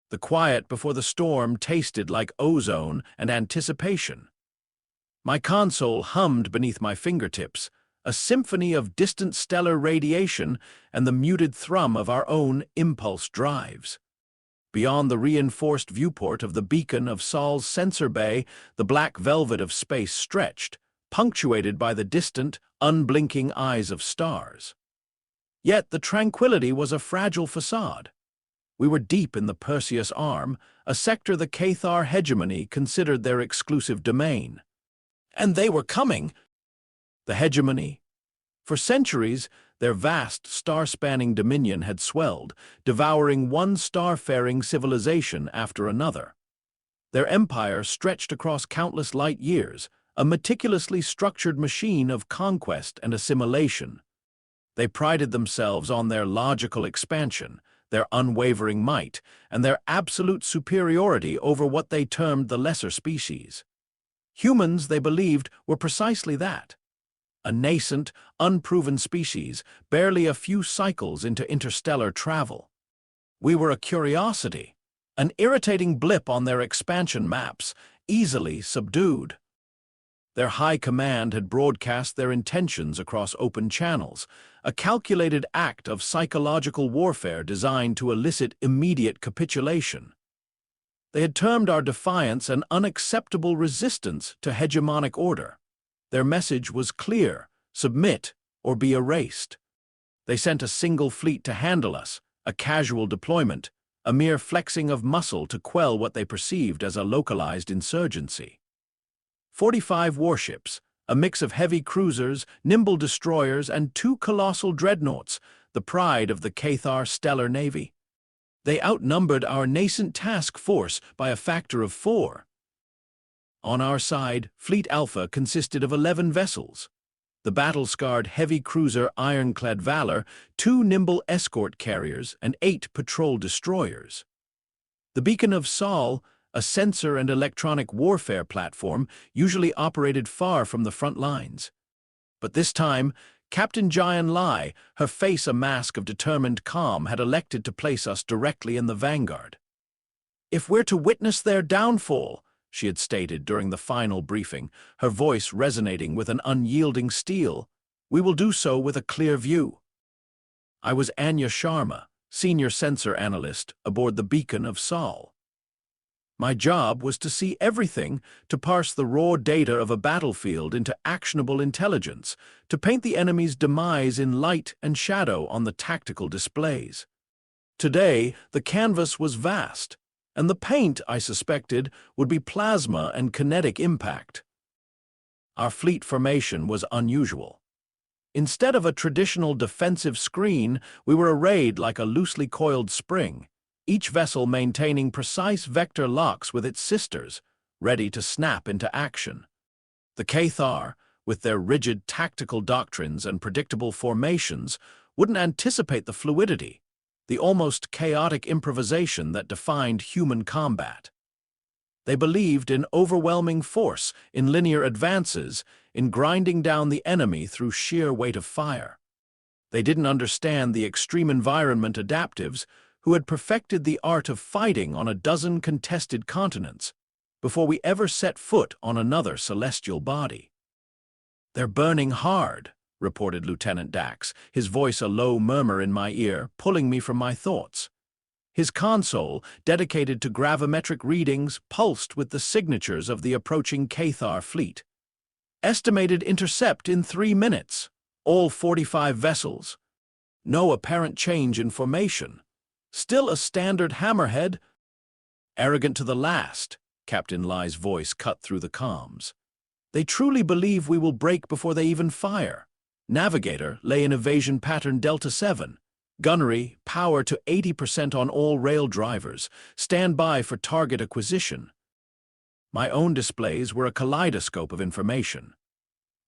The quiet before the storm tasted like ozone and anticipation. My console hummed beneath my fingertips, a symphony of distant stellar radiation and the muted thrum of our own impulse drives. Beyond the reinforced viewport of the beacon of Sol's sensor bay, the black velvet of space stretched, punctuated by the distant, unblinking eyes of stars. Yet the tranquility was a fragile facade. We were deep in the Perseus Arm, a sector the Cathar hegemony considered their exclusive domain. And they were coming. The hegemony. For centuries, their vast, star-spanning dominion had swelled, devouring one star-faring civilization after another. Their empire stretched across countless light years, a meticulously structured machine of conquest and assimilation. They prided themselves on their logical expansion, their unwavering might, and their absolute superiority over what they termed the lesser species. Humans, they believed, were precisely that. A nascent, unproven species, barely a few cycles into interstellar travel. We were a curiosity, an irritating blip on their expansion maps, easily subdued. Their high command had broadcast their intentions across open channels, a calculated act of psychological warfare designed to elicit immediate capitulation. They had termed our defiance an unacceptable resistance to hegemonic order. Their message was clear: submit or be erased. They sent a single fleet to handle us, a casual deployment, a mere flexing of muscle to quell what they perceived as a localized insurgency. 45 warships, a mix of heavy cruisers, nimble destroyers, and 2 colossal dreadnoughts, the pride of the Cathar Stellar Navy. They outnumbered our nascent task force by a factor of 4. On our side, Fleet Alpha consisted of 11 vessels. The battle-scarred heavy cruiser Ironclad Valor, 2 nimble escort carriers, and 8 patrol destroyers. The Beacon of Sol, a sensor and electronic warfare platform, usually operated far from the front lines. But this time, Captain Jian Lai, her face a mask of determined calm, had elected to place us directly in the vanguard. "If we're to witness their downfall," she had stated during the final briefing, her voice resonating with an unyielding steel, "we will do so with a clear view." I was Anya Sharma, senior sensor analyst aboard the Beacon of Sol. My job was to see everything, to parse the raw data of a battlefield into actionable intelligence, to paint the enemy's demise in light and shadow on the tactical displays. Today, the canvas was vast, and the paint, I suspected, would be plasma and kinetic impact. Our fleet formation was unusual. Instead of a traditional defensive screen, we were arrayed like a loosely coiled spring, each vessel maintaining precise vector locks with its sisters, ready to snap into action. The Cathar, with their rigid tactical doctrines and predictable formations, wouldn't anticipate the fluidity, the almost chaotic improvisation that defined human combat. They believed in overwhelming force, in linear advances, in grinding down the enemy through sheer weight of fire. They didn't understand the extreme environment adaptives who had perfected the art of fighting on a dozen contested continents before we ever set foot on another celestial body. "They're burning hard," reported Lieutenant Dax, his voice a low murmur in my ear, pulling me from my thoughts. His console, dedicated to gravimetric readings, pulsed with the signatures of the approaching Cathar fleet. Estimated intercept in 3 minutes. All 45 vessels. No apparent change in formation. Still a standard hammerhead. "Arrogant to the last," Captain Lai's voice cut through the comms. "They truly believe we will break before they even fire. Navigator, lay in evasion pattern Delta 7. Gunnery, power to 80% on all rail drivers. Stand by for target acquisition." My own displays were a kaleidoscope of information.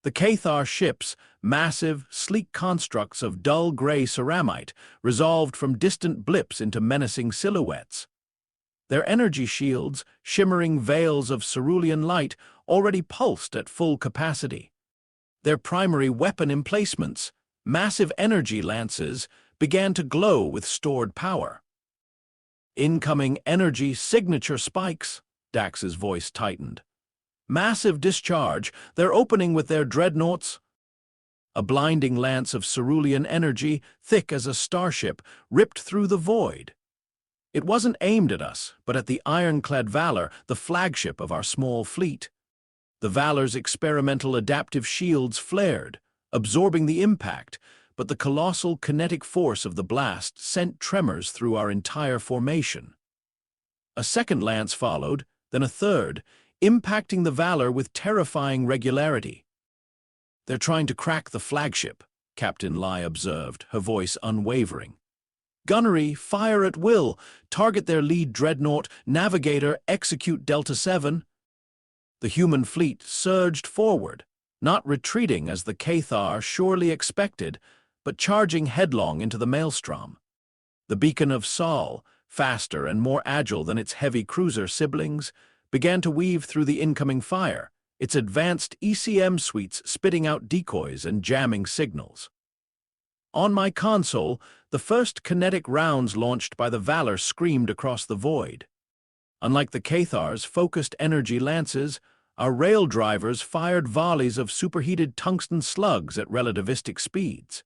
The Cathar ships, massive, sleek constructs of dull gray ceramite, resolved from distant blips into menacing silhouettes. Their energy shields, shimmering veils of cerulean light, already pulsed at full capacity. Their primary weapon emplacements, massive energy lances, began to glow with stored power. Incoming energy signature spikes, Dax's voice tightened. Massive discharge, they're opening with their dreadnoughts. A blinding lance of cerulean energy, thick as a starship, ripped through the void. It wasn't aimed at us, but at the ironclad Valor, the flagship of our small fleet. The Valor's experimental adaptive shields flared, absorbing the impact, but the colossal kinetic force of the blast sent tremors through our entire formation. A second lance followed, then a third, impacting the Valor with terrifying regularity. "They're trying to crack the flagship," Captain Lai observed, her voice unwavering. "Gunnery, fire at will, target their lead dreadnought, navigator, execute Delta 7. The human fleet surged forward, not retreating as the Cathar surely expected, but charging headlong into the maelstrom. The beacon of Sol, faster and more agile than its heavy cruiser siblings, began to weave through the incoming fire, its advanced ECM suites spitting out decoys and jamming signals. On my console, the first kinetic rounds launched by the Valor screamed across the void. Unlike the Cathar's focused energy lances, our rail drivers fired volleys of superheated tungsten slugs at relativistic speeds.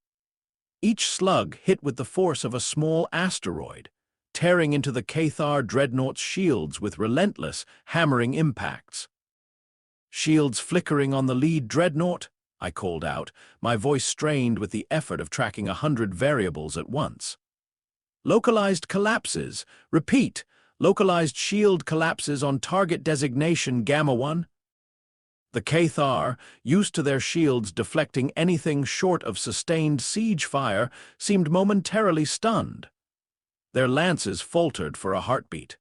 Each slug hit with the force of a small asteroid, tearing into the Cathar dreadnought's shields with relentless, hammering impacts. "Shields flickering on the lead dreadnought," I called out, my voice strained with the effort of tracking 100 variables at once. "Localized collapses. Repeat, localized shield collapses on target designation Gamma 1. The Cathar, used to their shields deflecting anything short of sustained siege fire, seemed momentarily stunned. Their lances faltered for a heartbeat.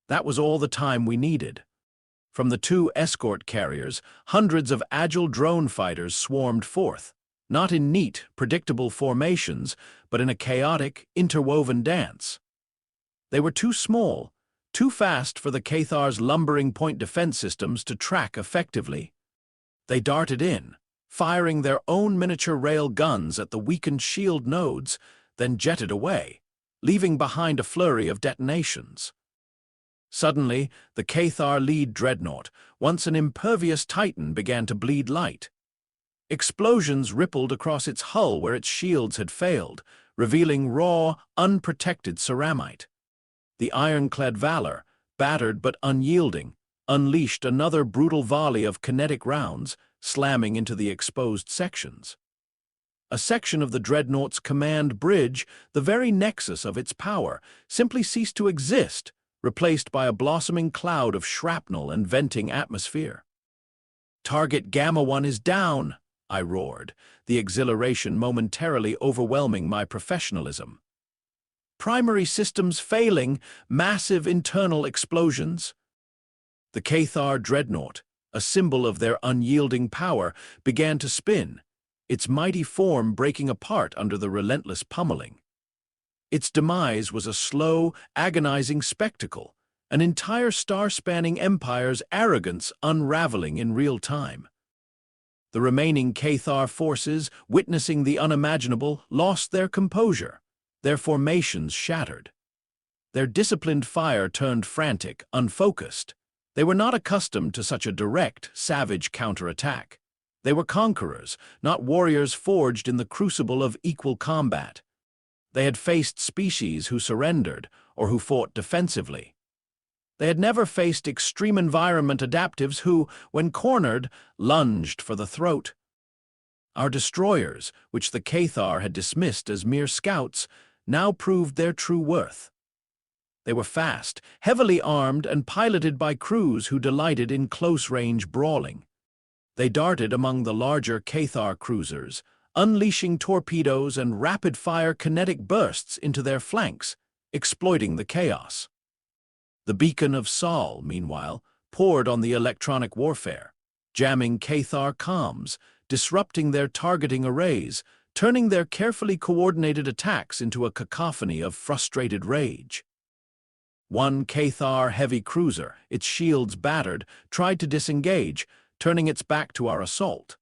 That was all the time we needed. From the two escort carriers, hundreds of agile drone fighters swarmed forth, not in neat, predictable formations, but in a chaotic, interwoven dance. They were too small, too fast for the Cathar's lumbering point defense systems to track effectively. They darted in, firing their own miniature rail guns at the weakened shield nodes, then jetted away, leaving behind a flurry of detonations. Suddenly, the Cathar lead dreadnought, once an impervious titan, began to bleed light. Explosions rippled across its hull where its shields had failed, revealing raw, unprotected ceramite. The ironclad Valor, battered but unyielding, unleashed another brutal volley of kinetic rounds, slamming into the exposed sections. A section of the dreadnought's command bridge, the very nexus of its power, simply ceased to exist, replaced by a blossoming cloud of shrapnel and venting atmosphere. "Target Gamma 1 is down," I roared, the exhilaration momentarily overwhelming my professionalism. "Primary systems failing, massive internal explosions." The Cathar dreadnought, a symbol of their unyielding power, began to spin, its mighty form breaking apart under the relentless pummeling. Its demise was a slow, agonizing spectacle, an entire star-spanning empire's arrogance unraveling in real time. The remaining Cathar forces, witnessing the unimaginable, lost their composure, their formations shattered. Their disciplined fire turned frantic, unfocused. They were not accustomed to such a direct, savage counterattack. They were conquerors, not warriors forged in the crucible of equal combat. They had faced species who surrendered or who fought defensively. They had never faced extreme environment adaptives who, when cornered, lunged for the throat. Our destroyers, which the Cathar had dismissed as mere scouts, now proved their true worth. They were fast, heavily armed, and piloted by crews who delighted in close-range brawling. They darted among the larger Cathar cruisers, unleashing torpedoes and rapid-fire kinetic bursts into their flanks, exploiting the chaos. The beacon of Sol, meanwhile, poured on the electronic warfare, jamming Cathar comms, disrupting their targeting arrays, turning their carefully coordinated attacks into a cacophony of frustrated rage. One Cathar heavy cruiser, its shields battered, tried to disengage, turning its back to our assault.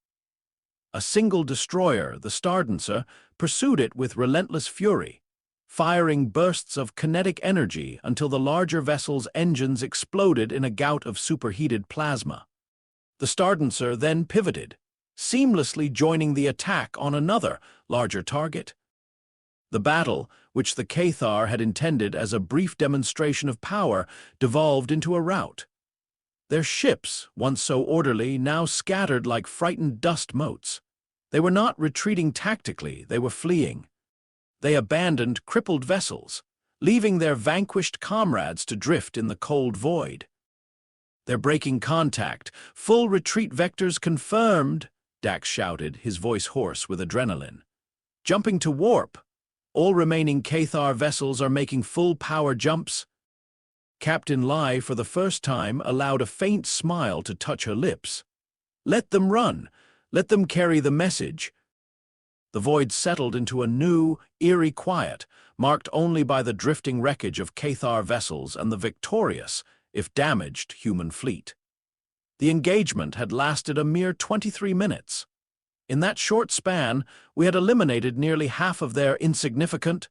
A single destroyer, the Stardancer, pursued it with relentless fury, firing bursts of kinetic energy until the larger vessel's engines exploded in a gout of superheated plasma. The Stardancer then pivoted, seamlessly joining the attack on another, larger target. The battle, which the Cathar had intended as a brief demonstration of power, devolved into a rout. Their ships, once so orderly, now scattered like frightened dust motes. They were not retreating tactically, they were fleeing. They abandoned crippled vessels, leaving their vanquished comrades to drift in the cold void. "They're breaking contact. Full retreat vectors confirmed," Dax shouted, his voice hoarse with adrenaline. "Jumping to warp. All remaining Cathar vessels are making full power jumps." Captain Lai, for the first time, allowed a faint smile to touch her lips. "Let them run. Let them carry the message." The void settled into a new, eerie quiet, marked only by the drifting wreckage of Cathar vessels and the victorious, if damaged, human fleet. The engagement had lasted a mere 23 minutes. In that short span, we had eliminated nearly half of their insignificant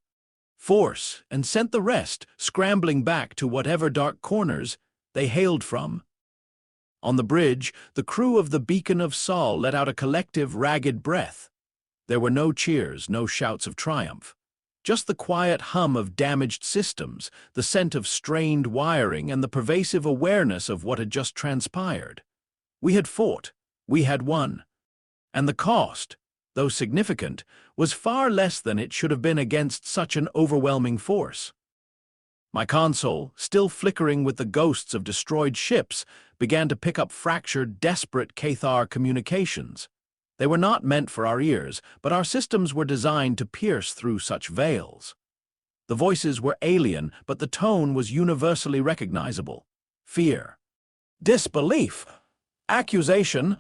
force and sent the rest scrambling back to whatever dark corners they hailed from. On the bridge, the crew of the Beacon of Sol let out a collective, ragged breath. There were no cheers, no shouts of triumph. Just the quiet hum of damaged systems, the scent of strained wiring, and the pervasive awareness of what had just transpired. We had fought. We had won. And the cost, though significant, was far less than it should have been against such an overwhelming force. My console, still flickering with the ghosts of destroyed ships, began to pick up fractured, desperate Cathar communications. They were not meant for our ears, but our systems were designed to pierce through such veils. The voices were alien, but the tone was universally recognizable. Fear. Disbelief. Accusation.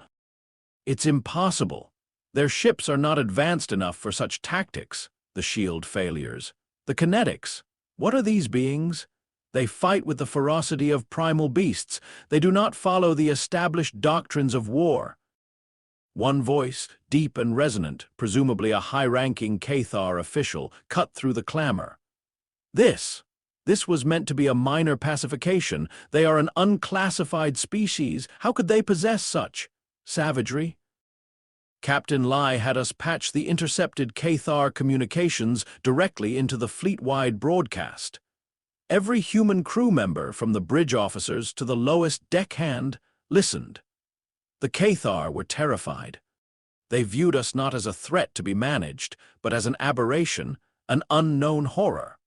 "It's impossible. Their ships are not advanced enough for such tactics." The shield failures. The kinetics. What are these beings? They fight with the ferocity of primal beasts. They do not follow the established doctrines of war. One voice, deep and resonant, presumably a high-ranking Cathar official, cut through the clamor. This was meant to be a minor pacification. They are an unclassified species. How could they possess such savagery? Captain Lai had us patch the intercepted Cathar communications directly into the fleet-wide broadcast. Every human crew member, from the bridge officers to the lowest deckhand, listened. The Cathar were terrified. They viewed us not as a threat to be managed, but as an aberration, an unknown horror.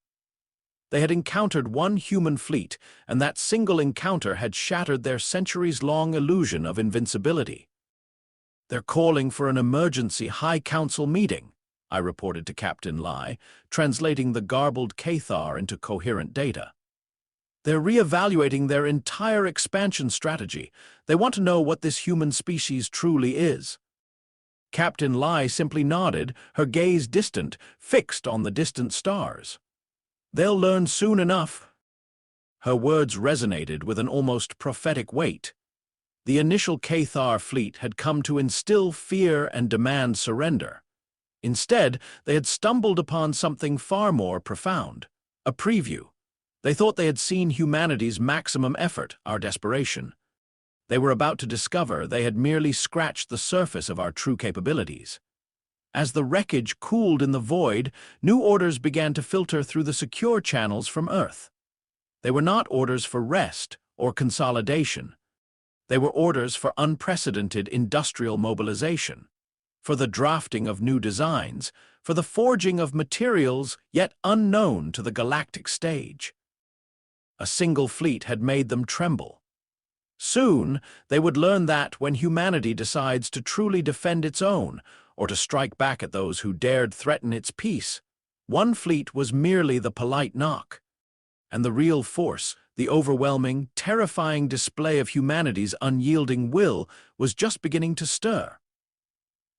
They had encountered one human fleet, and that single encounter had shattered their centuries-long illusion of invincibility. "They're calling for an emergency High Council meeting," I reported to Captain Lai, translating the garbled Cathar into coherent data. "They're reevaluating their entire expansion strategy. They want to know what this human species truly is." Captain Lai simply nodded, her gaze distant, fixed on the distant stars. "They'll learn soon enough." Her words resonated with an almost prophetic weight. The initial Cathar fleet had come to instill fear and demand surrender. Instead, they had stumbled upon something far more profound, a preview. They thought they had seen humanity's maximum effort, our desperation. They were about to discover they had merely scratched the surface of our true capabilities. As the wreckage cooled in the void, new orders began to filter through the secure channels from Earth. They were not orders for rest or consolidation. They were orders for unprecedented industrial mobilization, for the drafting of new designs, for the forging of materials yet unknown to the galactic stage. A single fleet had made them tremble. Soon, they would learn that when humanity decides to truly defend its own, or to strike back at those who dared threaten its peace, one fleet was merely the polite knock, and the real force, the overwhelming, terrifying display of humanity's unyielding will, was just beginning to stir.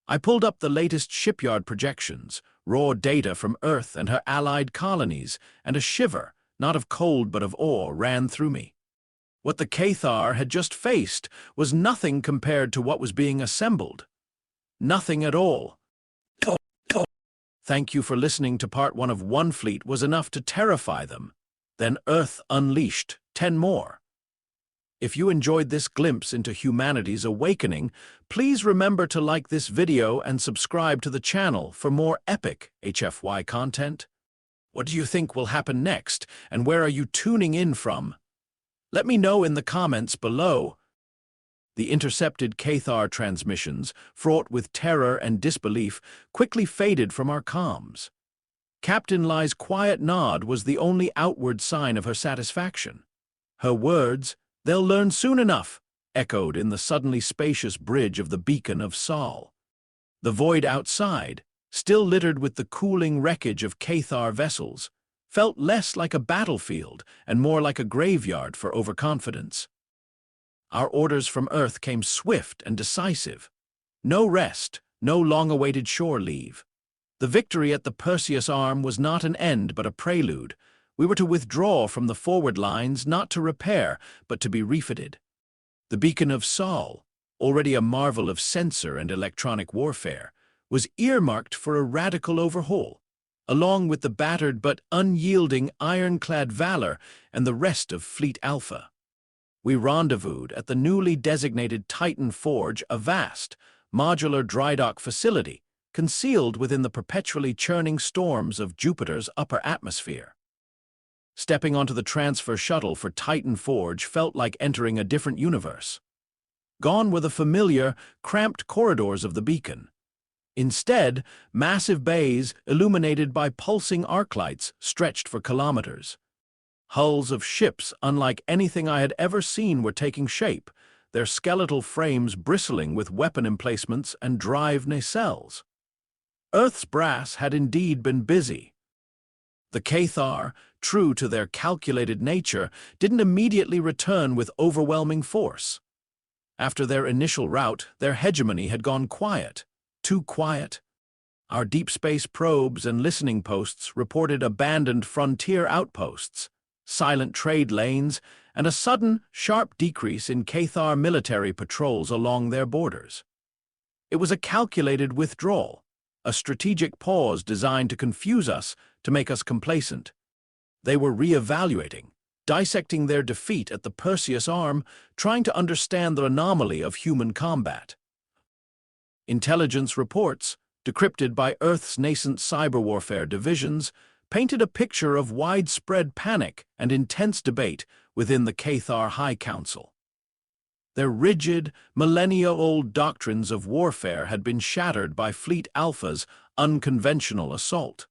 I pulled up the latest shipyard projections, raw data from Earth and her allied colonies, and a shiver, not of cold but of awe, ran through me. What the Cathar had just faced was nothing compared to what was being assembled. Nothing at all. Thank you for listening to part 1 of One Fleet was enough to terrify them. Then Earth unleashed 10 more. If you enjoyed this glimpse into humanity's awakening, please remember to like this video and subscribe to the channel for more epic HFY content. What do you think will happen next, and where are you tuning in from? Let me know in the comments below. The intercepted Cathar transmissions, fraught with terror and disbelief, quickly faded from our comms. Captain Lai's quiet nod was the only outward sign of her satisfaction. Her words, "They'll learn soon enough," echoed in the suddenly spacious bridge of the beacon of Sol. The void outside, still littered with the cooling wreckage of Cathar vessels, felt less like a battlefield and more like a graveyard for overconfidence. Our orders from Earth came swift and decisive. No rest, no long-awaited shore leave. The victory at the Perseus Arm was not an end but a prelude. We were to withdraw from the forward lines, not to repair, but to be refitted. The beacon of Sol, already a marvel of sensor and electronic warfare, was earmarked for a radical overhaul, along with the battered but unyielding ironclad Valor and the rest of Fleet Alpha. We rendezvoused at the newly designated Titan Forge, a vast, modular drydock facility concealed within the perpetually churning storms of Jupiter's upper atmosphere. Stepping onto the transfer shuttle for Titan Forge felt like entering a different universe. Gone were the familiar, cramped corridors of the beacon. Instead, massive bays illuminated by pulsing arc lights stretched for kilometers. Hulls of ships unlike anything I had ever seen were taking shape, their skeletal frames bristling with weapon emplacements and drive nacelles. Earth's brass had indeed been busy. The Cathar, true to their calculated nature, didn't immediately return with overwhelming force. After their initial rout, their hegemony had gone quiet, too quiet. Our deep space probes and listening posts reported abandoned frontier outposts, silent trade lanes, and a sudden, sharp decrease in Cathar military patrols along their borders. It was a calculated withdrawal, a strategic pause designed to confuse us, to make us complacent. They were re-evaluating, dissecting their defeat at the Perseus Arm, trying to understand the anomaly of human combat. Intelligence reports, decrypted by Earth's nascent cyber warfare divisions, painted a picture of widespread panic and intense debate within the Cathar High Council. Their rigid, millennia-old doctrines of warfare had been shattered by Fleet Alpha's unconventional assault.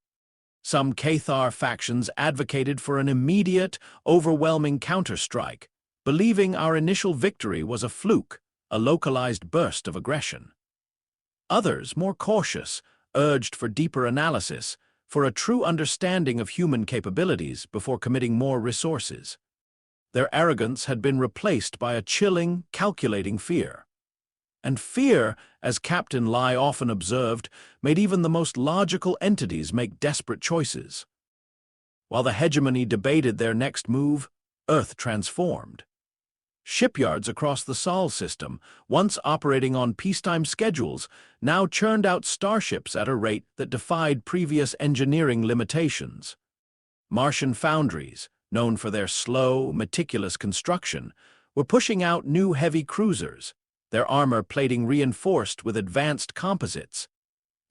Some Cathar factions advocated for an immediate, overwhelming counterstrike, believing our initial victory was a fluke, a localized burst of aggression. Others, more cautious, urged for deeper analysis, for a true understanding of human capabilities before committing more resources. Their arrogance had been replaced by a chilling, calculating fear. And fear, as Captain Lai often observed, made even the most logical entities make desperate choices. While the hegemony debated their next move, Earth transformed. Shipyards across the Sol system, once operating on peacetime schedules, now churned out starships at a rate that defied previous engineering limitations. Martian foundries, known for their slow, meticulous construction, were pushing out new heavy cruisers, their armor plating reinforced with advanced composites,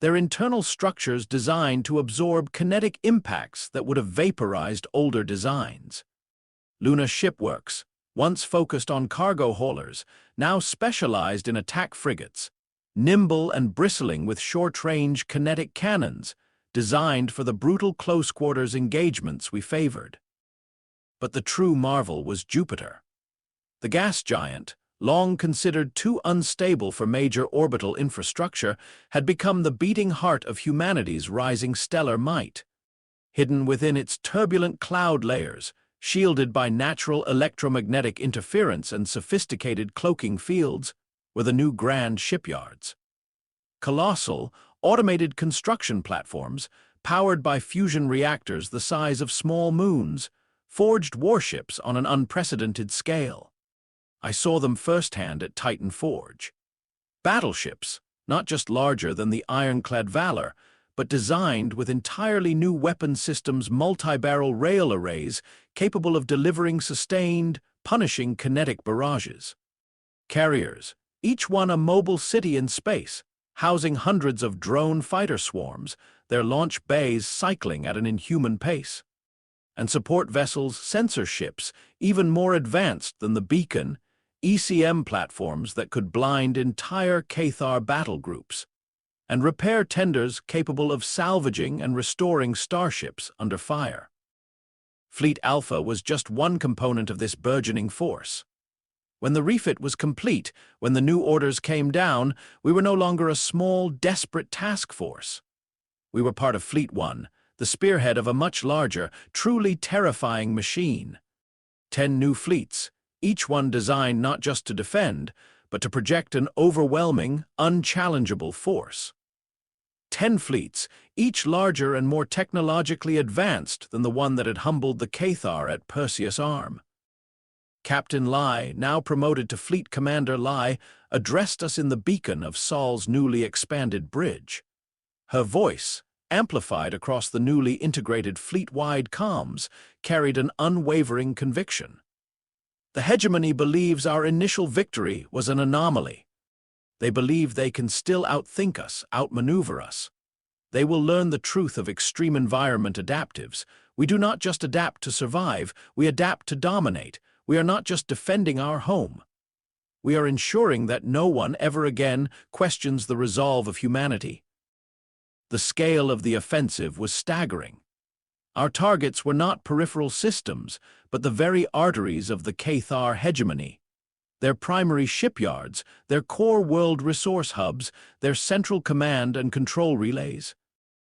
their internal structures designed to absorb kinetic impacts that would have vaporized older designs. Luna Shipworks, once focused on cargo haulers, now specialized in attack frigates, nimble and bristling with short-range kinetic cannons, designed for the brutal close-quarters engagements we favored. But the true marvel was Jupiter. The gas giant, long considered too unstable for major orbital infrastructure, had become the beating heart of humanity's rising stellar might. Hidden within its turbulent cloud layers, shielded by natural electromagnetic interference and sophisticated cloaking fields, were the new grand shipyards. Colossal, automated construction platforms, powered by fusion reactors the size of small moons, forged warships on an unprecedented scale. I saw them firsthand at Titan Forge. Battleships, not just larger than the ironclad Valor, but designed with entirely new weapon systems, multi-barrel rail arrays capable of delivering sustained, punishing kinetic barrages. Carriers, each one a mobile city in space, housing hundreds of drone fighter swarms, their launch bays cycling at an inhuman pace. And support vessels, sensor ships, even more advanced than the Beacon, ECM platforms that could blind entire Cathar battle groups, and repair tenders capable of salvaging and restoring starships under fire. Fleet Alpha was just one component of this burgeoning force. When the refit was complete, when the new orders came down, we were no longer a small, desperate task force. We were part of Fleet One, the spearhead of a much larger, truly terrifying machine. 10 new fleets, each one designed not just to defend, but to project an overwhelming, unchallengeable force. 10 fleets, each larger and more technologically advanced than the one that had humbled the Cathar at Perseus Arm. Captain Lai, now promoted to Fleet Commander Lai, addressed us in the beacon of Sol's newly expanded bridge. Her voice, amplified across the newly integrated fleet-wide comms, carried an unwavering conviction. The hegemony believes our initial victory was an anomaly. They believe they can still outthink us, outmaneuver us. They will learn the truth of extreme environment adaptives. We do not just adapt to survive, we adapt to dominate. We are not just defending our home. We are ensuring that no one ever again questions the resolve of humanity. The scale of the offensive was staggering. Our targets were not peripheral systems, but the very arteries of the Cathar hegemony. Their primary shipyards, their core world resource hubs, their central command and control relays.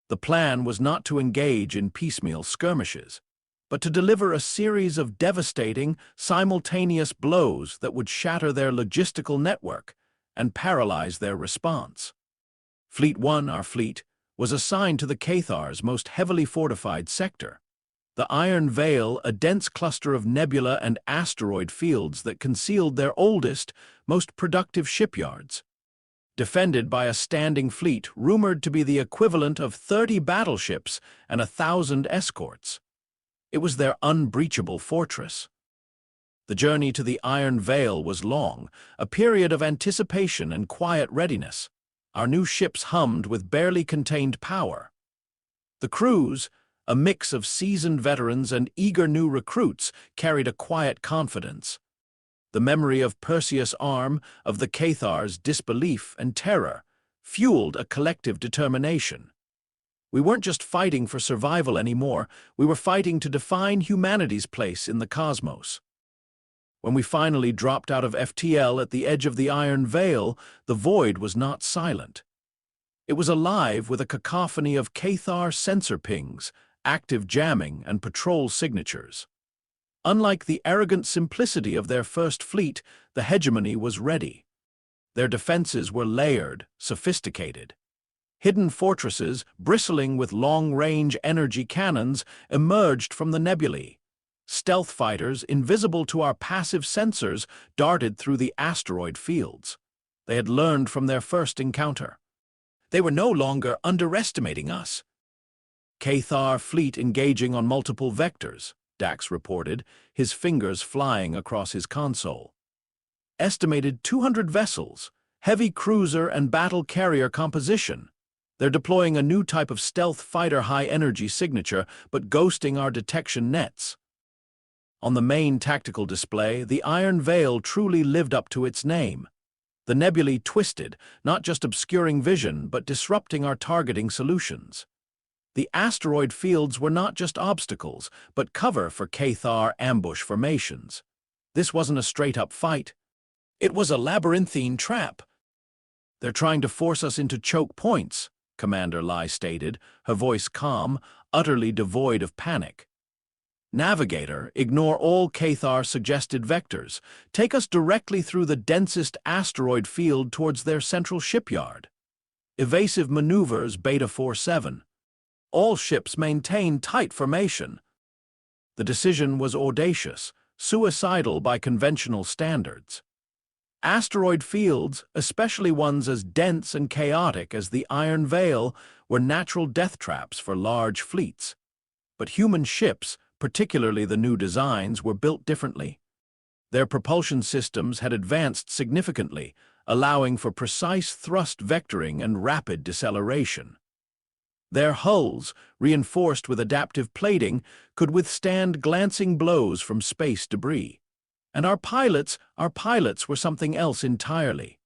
The plan was not to engage in piecemeal skirmishes, but to deliver a series of devastating, simultaneous blows that would shatter their logistical network and paralyze their response. Fleet One, our fleet, was assigned to the Cathar's most heavily fortified sector. The Iron Veil, a dense cluster of nebula and asteroid fields that concealed their oldest, most productive shipyards. Defended by a standing fleet rumored to be the equivalent of 30 battleships and 1,000 escorts. It was their unbreachable fortress. The journey to the Iron Veil was long, a period of anticipation and quiet readiness. Our new ships hummed with barely contained power. The crews, a mix of seasoned veterans and eager new recruits, carried a quiet confidence. The memory of Perseus Arm, of the Cathar's disbelief and terror, fueled a collective determination. We weren't just fighting for survival anymore, we were fighting to define humanity's place in the cosmos. When we finally dropped out of FTL at the edge of the Iron Veil, the void was not silent. It was alive with a cacophony of Cathar sensor pings, active jamming, and patrol signatures. Unlike the arrogant simplicity of their first fleet, the hegemony was ready. Their defenses were layered, sophisticated. Hidden fortresses, bristling with long-range energy cannons, emerged from the nebulae. Stealth fighters, invisible to our passive sensors, darted through the asteroid fields. They had learned from their first encounter. They were no longer underestimating us. Cathar fleet engaging on multiple vectors, Dax reported, his fingers flying across his console. Estimated 200 vessels, heavy cruiser and battle carrier composition. They're deploying a new type of stealth fighter high-energy signature, but ghosting our detection nets. On the main tactical display, the Iron Veil truly lived up to its name. The nebulae twisted, not just obscuring vision, but disrupting our targeting solutions. The asteroid fields were not just obstacles, but cover for Cathar ambush formations. This wasn't a straight-up fight. It was a labyrinthine trap. They're trying to force us into choke points, Commander Lai stated, her voice calm, utterly devoid of panic. Navigator, ignore all Cathar-suggested vectors. Take us directly through the densest asteroid field towards their central shipyard. Evasive maneuvers Beta 47. All ships maintain tight formation. The decision was audacious, suicidal by conventional standards. Asteroid fields, especially ones as dense and chaotic as the Iron Veil, were natural death traps for large fleets. But human ships, particularly the new designs, were built differently. Their propulsion systems had advanced significantly, allowing for precise thrust vectoring and rapid deceleration. Their hulls, reinforced with adaptive plating, could withstand glancing blows from space debris. And our pilots were something else entirely.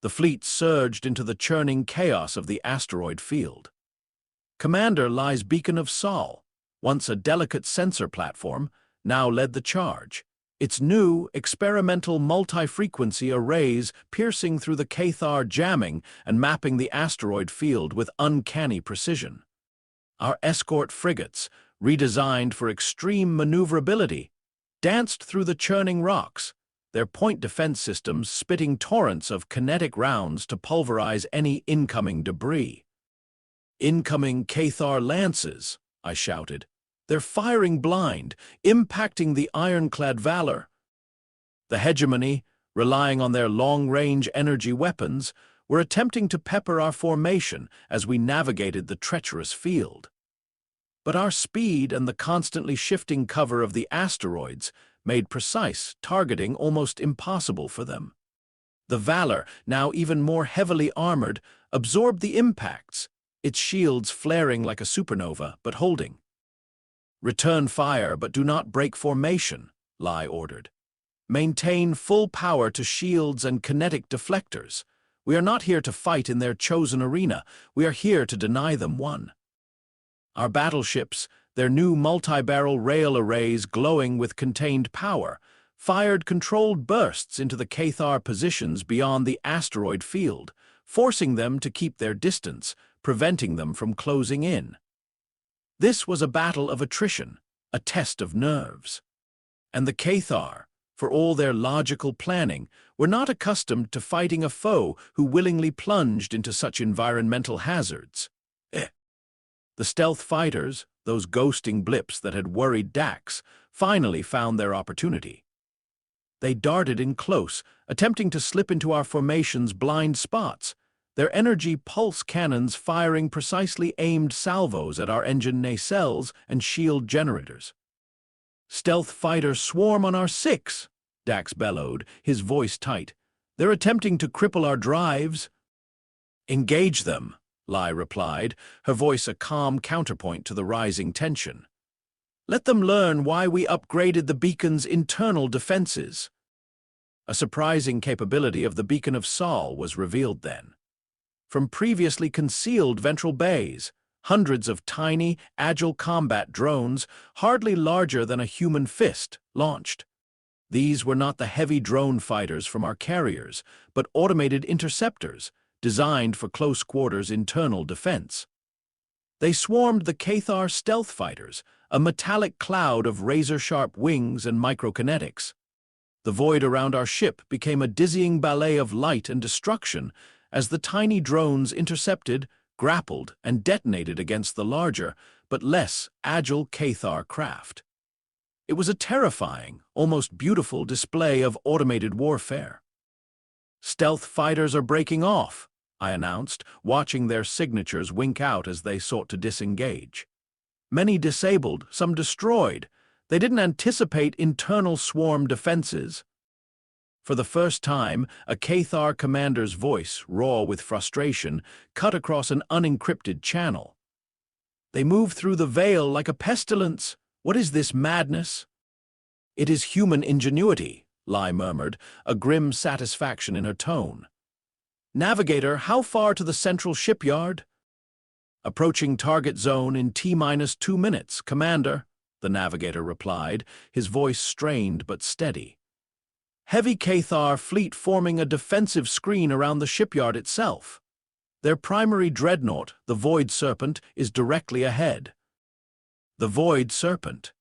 The fleet surged into the churning chaos of the asteroid field. Commander Lai's beacon of Sol, once a delicate sensor platform, now led the charge. Its new, experimental multi-frequency arrays piercing through the Cathar jamming and mapping the asteroid field with uncanny precision. Our escort frigates, redesigned for extreme maneuverability, danced through the churning rocks, their point defense systems spitting torrents of kinetic rounds to pulverize any incoming debris. "Incoming Cathar lances," I shouted. "They're firing blind, impacting the ironclad Valor." The hegemony, relying on their long-range energy weapons, were attempting to pepper our formation as we navigated the treacherous field. But our speed and the constantly shifting cover of the asteroids made precise targeting almost impossible for them. The Valor, now even more heavily armored, absorbed the impacts, its shields flaring like a supernova but holding. "Return fire, but do not break formation," Lai ordered. "Maintain full power to shields and kinetic deflectors. We are not here to fight in their chosen arena. We are here to deny them one." Our battleships, their new multi-barrel rail arrays glowing with contained power, fired controlled bursts into the Cathar positions beyond the asteroid field, forcing them to keep their distance, preventing them from closing in. This was a battle of attrition, a test of nerves. And the Cathar, for all their logical planning, were not accustomed to fighting a foe who willingly plunged into such environmental hazards. The stealth fighters, those ghosting blips that had worried Dax, finally found their opportunity. They darted in close, attempting to slip into our formation's blind spots, their energy pulse cannons firing precisely aimed salvos at our engine nacelles and shield generators. "Stealth fighters swarm on our 6, Dax bellowed, his voice tight. "They're attempting to cripple our drives." "Engage them," Lai replied, her voice a calm counterpoint to the rising tension. "Let them learn why we upgraded the beacon's internal defenses." A surprising capability of the Beacon of Sol was revealed then. From previously concealed ventral bays, hundreds of tiny, agile combat drones, hardly larger than a human fist, launched. These were not the heavy drone fighters from our carriers, but automated interceptors, designed for close-quarters internal defense. They swarmed the Cathar stealth fighters, a metallic cloud of razor-sharp wings and microkinetics. The void around our ship became a dizzying ballet of light and destruction as the tiny drones intercepted, grappled, and detonated against the larger, but less agile Cathar craft. It was a terrifying, almost beautiful display of automated warfare. "Stealth fighters are breaking off," I announced, watching their signatures wink out as they sought to disengage. Many disabled, some destroyed. They didn't anticipate internal swarm defenses. For the first time, a Cathar commander's voice, raw with frustration, cut across an unencrypted channel. "They move through the veil like a pestilence. What is this madness?" "It is human ingenuity," Lai murmured, a grim satisfaction in her tone. "Navigator, how far to the central shipyard?" "Approaching target zone in T-2 minutes, Commander," the navigator replied, his voice strained but steady. Heavy Cathar fleet forming a defensive screen around the shipyard itself. Their primary dreadnought, the Void Serpent, is directly ahead. The Void Serpent.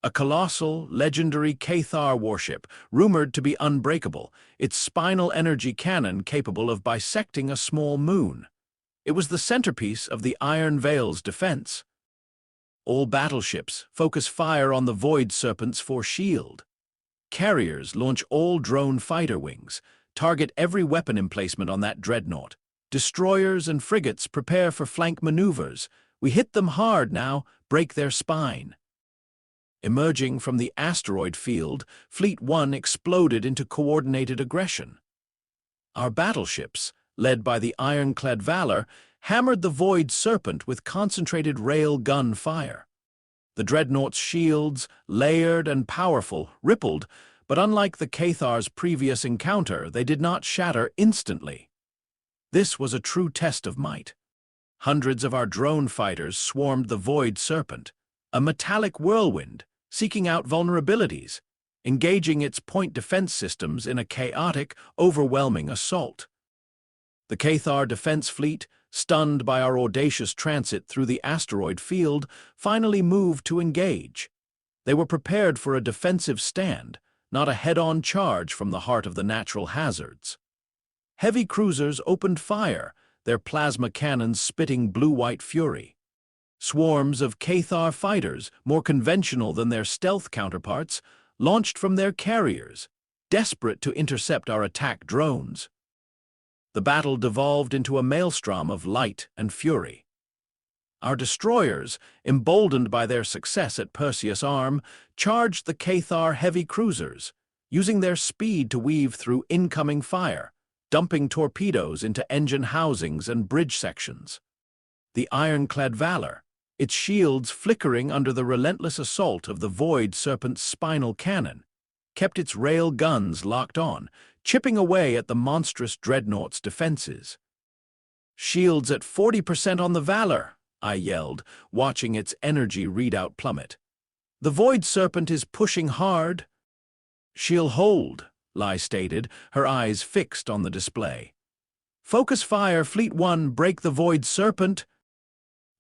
A colossal, legendary Cathar warship, rumored to be unbreakable, its spinal energy cannon capable of bisecting a small moon. It was the centerpiece of the Iron Veil's defense. All battleships focus fire on the Void Serpent's for shield. carriers launch all drone fighter wings, target every weapon emplacement on that dreadnought. Destroyers and frigates prepare for flank maneuvers. We hit them hard now, break their spine. Emerging from the asteroid field, Fleet 1 exploded into coordinated aggression. Our battleships, led by the ironclad Valor, hammered the Void Serpent with concentrated rail gun fire. The dreadnought's shields, layered and powerful, rippled, but unlike the Cathar's previous encounter, they did not shatter instantly. This was a true test of might. Hundreds of our drone fighters swarmed the Void Serpent, a metallic whirlwind, seeking out vulnerabilities, engaging its point defense systems in a chaotic, overwhelming assault. The Cathar defense fleet, stunned by our audacious transit through the asteroid field, finally moved to engage. They were prepared for a defensive stand, not a head-on charge from the heart of the natural hazards. Heavy cruisers opened fire, their plasma cannons spitting blue-white fury. Swarms of Cathar fighters, more conventional than their stealth counterparts, launched from their carriers, desperate to intercept our attack drones. The battle devolved into a maelstrom of light and fury. Our destroyers, emboldened by their success at Perseus Arm, charged the Cathar heavy cruisers, using their speed to weave through incoming fire, dumping torpedoes into engine housings and bridge sections. The ironclad Valor, its shields flickering under the relentless assault of the Void Serpent's spinal cannon, kept its rail guns locked on, chipping away at the monstrous dreadnought's defenses. "Shields at 40% on the Valor," I yelled, watching its energy readout plummet. "The Void Serpent is pushing hard." "She'll hold," Lai stated, her eyes fixed on the display. "Focus fire, Fleet 1, break the Void Serpent."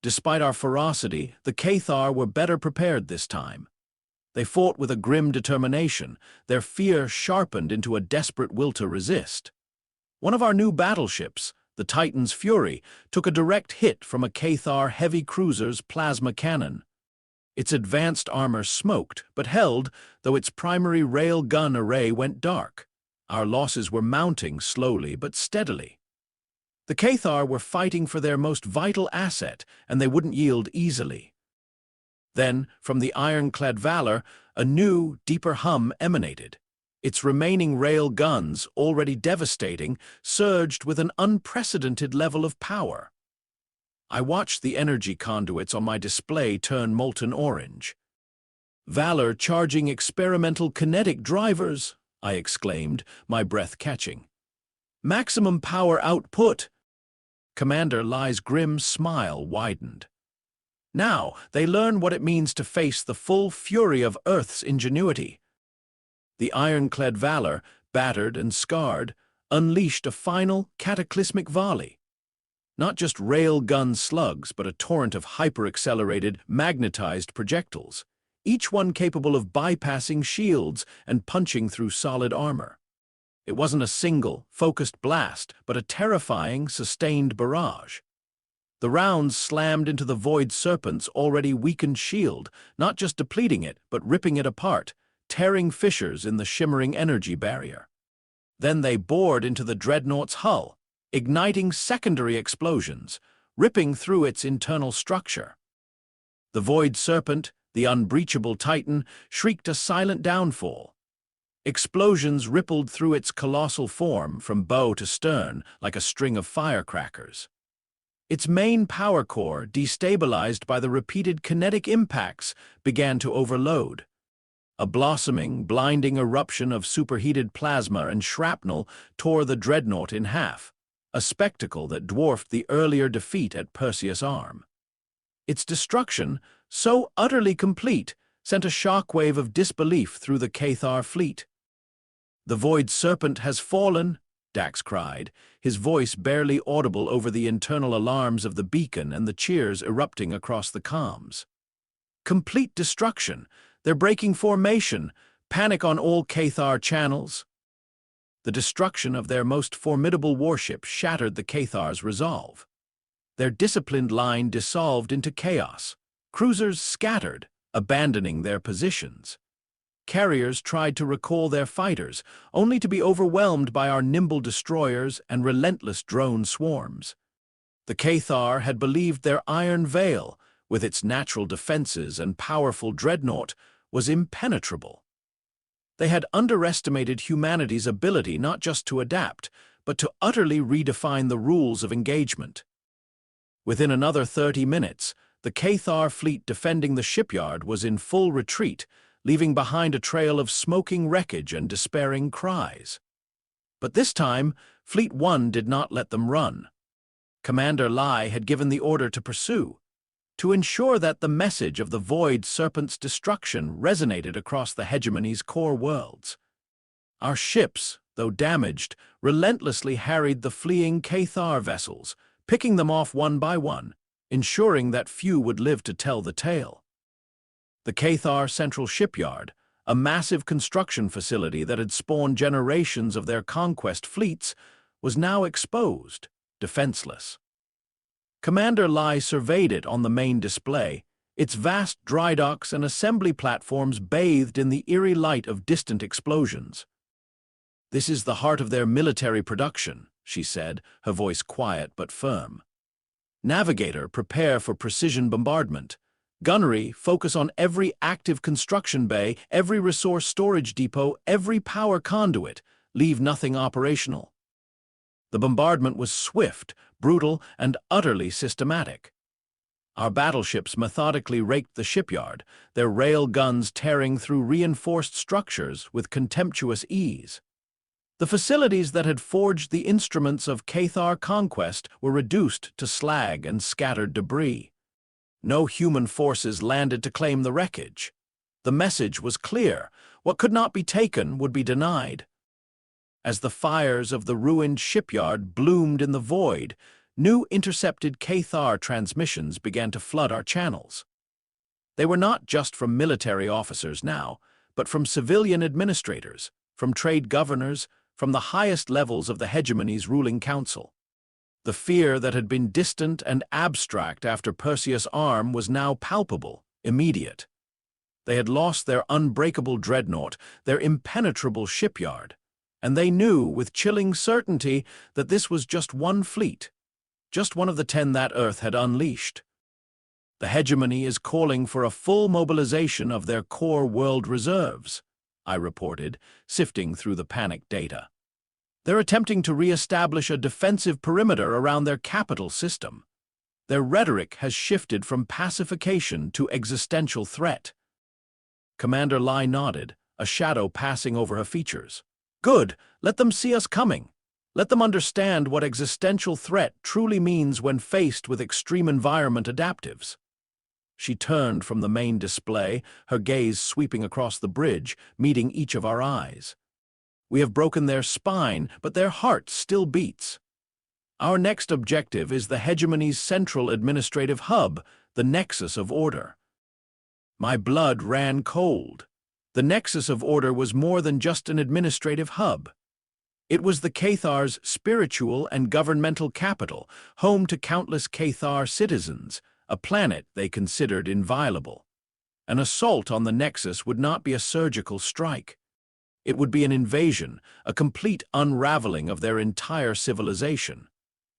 Despite our ferocity, the Cathar were better prepared this time. They fought with a grim determination, their fear sharpened into a desperate will to resist. One of our new battleships, the Titan's Fury, took a direct hit from a Cathar heavy cruiser's plasma cannon. Its advanced armor smoked, but held, though its primary rail gun array went dark. Our losses were mounting slowly but steadily. The Cathar were fighting for their most vital asset, and they wouldn't yield easily. Then, from the ironclad Valor, a new, deeper hum emanated. Its remaining rail guns, already devastating, surged with an unprecedented level of power. I watched the energy conduits on my display turn molten orange. "Valor charging experimental kinetic drivers," I exclaimed, my breath catching. "Maximum power output." Commander Lai's grim smile widened. Now they learn what it means to face the full fury of Earth's ingenuity. The ironclad Valor, battered and scarred, unleashed a final, cataclysmic volley. Not just rail-gun slugs, but a torrent of hyper-accelerated, magnetized projectiles, each one capable of bypassing shields and punching through solid armor. It wasn't a single, focused blast, but a terrifying, sustained barrage. The rounds slammed into the Void Serpent's already weakened shield, not just depleting it, but ripping it apart, tearing fissures in the shimmering energy barrier. Then they bored into the dreadnought's hull, igniting secondary explosions, ripping through its internal structure. The Void Serpent, the unbreachable Titan, shrieked a silent downfall. Explosions rippled through its colossal form from bow to stern like a string of firecrackers. Its main power core, destabilized by the repeated kinetic impacts, began to overload. A blossoming, blinding eruption of superheated plasma and shrapnel tore the dreadnought in half, a spectacle that dwarfed the earlier defeat at Perseus Arm. Its destruction, so utterly complete, sent a shockwave of disbelief through the Cathar fleet. "The Void Serpent has fallen," Dax cried, his voice barely audible over the internal alarms of the beacon and the cheers erupting across the comms. "Complete destruction. They're breaking formation. Panic on all Cathar channels." The destruction of their most formidable warship shattered the Cathar's resolve. Their disciplined line dissolved into chaos. Cruisers scattered, abandoning their positions. carriers tried to recall their fighters, only to be overwhelmed by our nimble destroyers and relentless drone swarms. The Cathar had believed their iron veil, with its natural defenses and powerful dreadnought, was impenetrable. They had underestimated humanity's ability not just to adapt, but to utterly redefine the rules of engagement. Within another 30 minutes, the Cathar fleet defending the shipyard was in full retreat, leaving behind a trail of smoking wreckage and despairing cries. But this time, Fleet 1 did not let them run. Commander Lai had given the order to pursue, to ensure that the message of the Void Serpent's destruction resonated across the hegemony's core worlds. Our ships, though damaged, relentlessly harried the fleeing Cathar vessels, picking them off one by one, ensuring that few would live to tell the tale. The Cathar Central Shipyard, a massive construction facility that had spawned generations of their conquest fleets, was now exposed, defenseless. Commander Lai surveyed it on the main display, its vast dry docks and assembly platforms bathed in the eerie light of distant explosions. "This is the heart of their military production," she said, her voice quiet but firm. "Navigator, prepare for precision bombardment. Gunnery, focus on every active construction bay, every resource storage depot, every power conduit. Leave nothing operational." The bombardment was swift, brutal, and utterly systematic. Our battleships methodically raked the shipyard, their rail guns tearing through reinforced structures with contemptuous ease. The facilities that had forged the instruments of Cathar conquest were reduced to slag and scattered debris. No human forces landed to claim the wreckage. The message was clear: what could not be taken would be denied. As the fires of the ruined shipyard bloomed in the void, new intercepted Cathar transmissions began to flood our channels. They were not just from military officers now, but from civilian administrators, from trade governors, from the highest levels of the hegemony's ruling council. The fear that had been distant and abstract after Perseus' arm was now palpable, immediate. They had lost their unbreakable dreadnought, their impenetrable shipyard, and they knew with chilling certainty that this was just one fleet, just one of the 10 that Earth had unleashed. "The hegemony is calling for a full mobilization of their core world reserves," I reported, sifting through the panicked data. "They're attempting to re-establish a defensive perimeter around their capital system. Their rhetoric has shifted from pacification to existential threat." Commander Lai nodded, a shadow passing over her features. "Good, let them see us coming. Let them understand what existential threat truly means when faced with extreme environment adaptives." She turned from the main display, her gaze sweeping across the bridge, meeting each of our eyes. "We have broken their spine, but their heart still beats. Our next objective is the hegemony's central administrative hub, the nexus of order." My blood ran cold. The nexus of order was more than just an administrative hub. It was the Cathar's spiritual and governmental capital, home to countless Cathar citizens, a planet they considered inviolable. An assault on the nexus would not be a surgical strike. It would be an invasion, a complete unraveling of their entire civilization.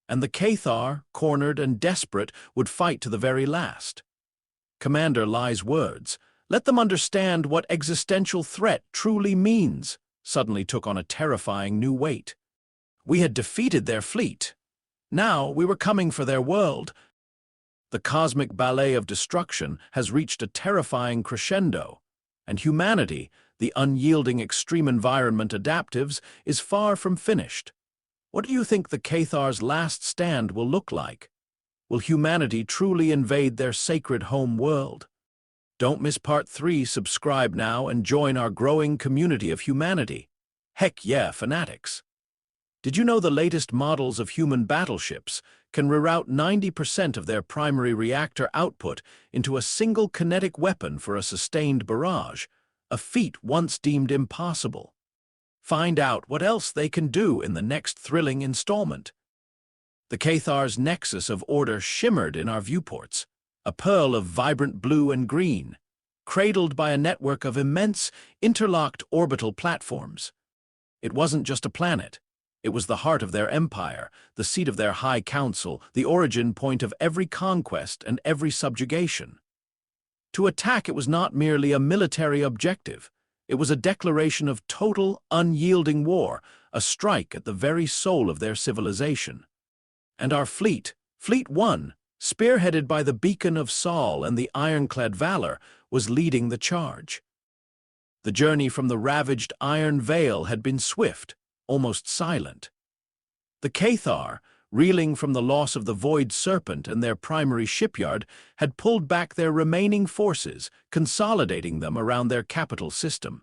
And the Cathar, cornered and desperate, would fight to the very last. Commander Lai's words, "Let them understand what existential threat truly means," suddenly took on a terrifying new weight. We had defeated their fleet. Now we were coming for their world. The cosmic ballet of destruction has reached a terrifying crescendo, and humanity, the unyielding extreme environment adaptives, is far from finished. What do you think the Cathar's last stand will look like? Will humanity truly invade their sacred home world? Don't miss Part 3, subscribe now and join our growing community of humanity. Heck yeah, fanatics! Did you know the latest models of human battleships can reroute 90% of their primary reactor output into a single kinetic weapon for a sustained barrage, a feat once deemed impossible? Find out what else they can do in the next thrilling installment. The Cathar's nexus of order shimmered in our viewports, a pearl of vibrant blue and green. cradled by a network of immense, interlocked orbital platforms. It wasn't just a planet. It was the heart of their empire, the seat of their high council, the origin point of every conquest and every subjugation. To attack it was not merely a military objective. It was a declaration of total, unyielding war, a strike at the very soul of their civilization. And our fleet, Fleet 1, spearheaded by the Beacon of Sol and the ironclad Valor, was leading the charge. The journey from the ravaged Iron Veil had been swift, almost silent. The Cathar, reeling from the loss of the Void Serpent and their primary shipyard, had pulled back their remaining forces, consolidating them around their capital system.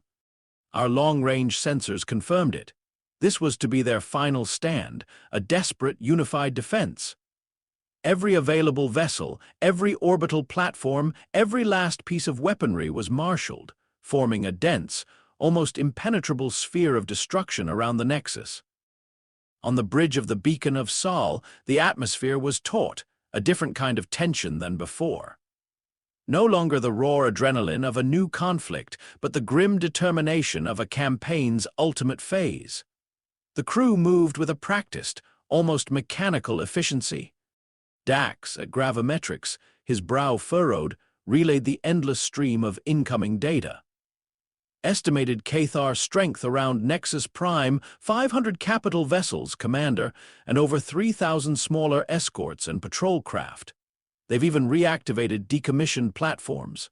Our long-range sensors confirmed it. This was to be their final stand, a desperate, unified defense. Every available vessel, every orbital platform, every last piece of weaponry was marshaled, forming a dense, almost impenetrable sphere of destruction around the Nexus. On the bridge of the Beacon of Sol, the atmosphere was taut, a different kind of tension than before. No longer the raw adrenaline of a new conflict, but the grim determination of a campaign's ultimate phase. The crew moved with a practiced, almost mechanical efficiency. Dax, at gravimetrics, his brow furrowed, relayed the endless stream of incoming data. Estimated Cathar strength around Nexus Prime, 500 capital vessels, Commander, and over 3,000 smaller escorts and patrol craft. They've even reactivated decommissioned platforms.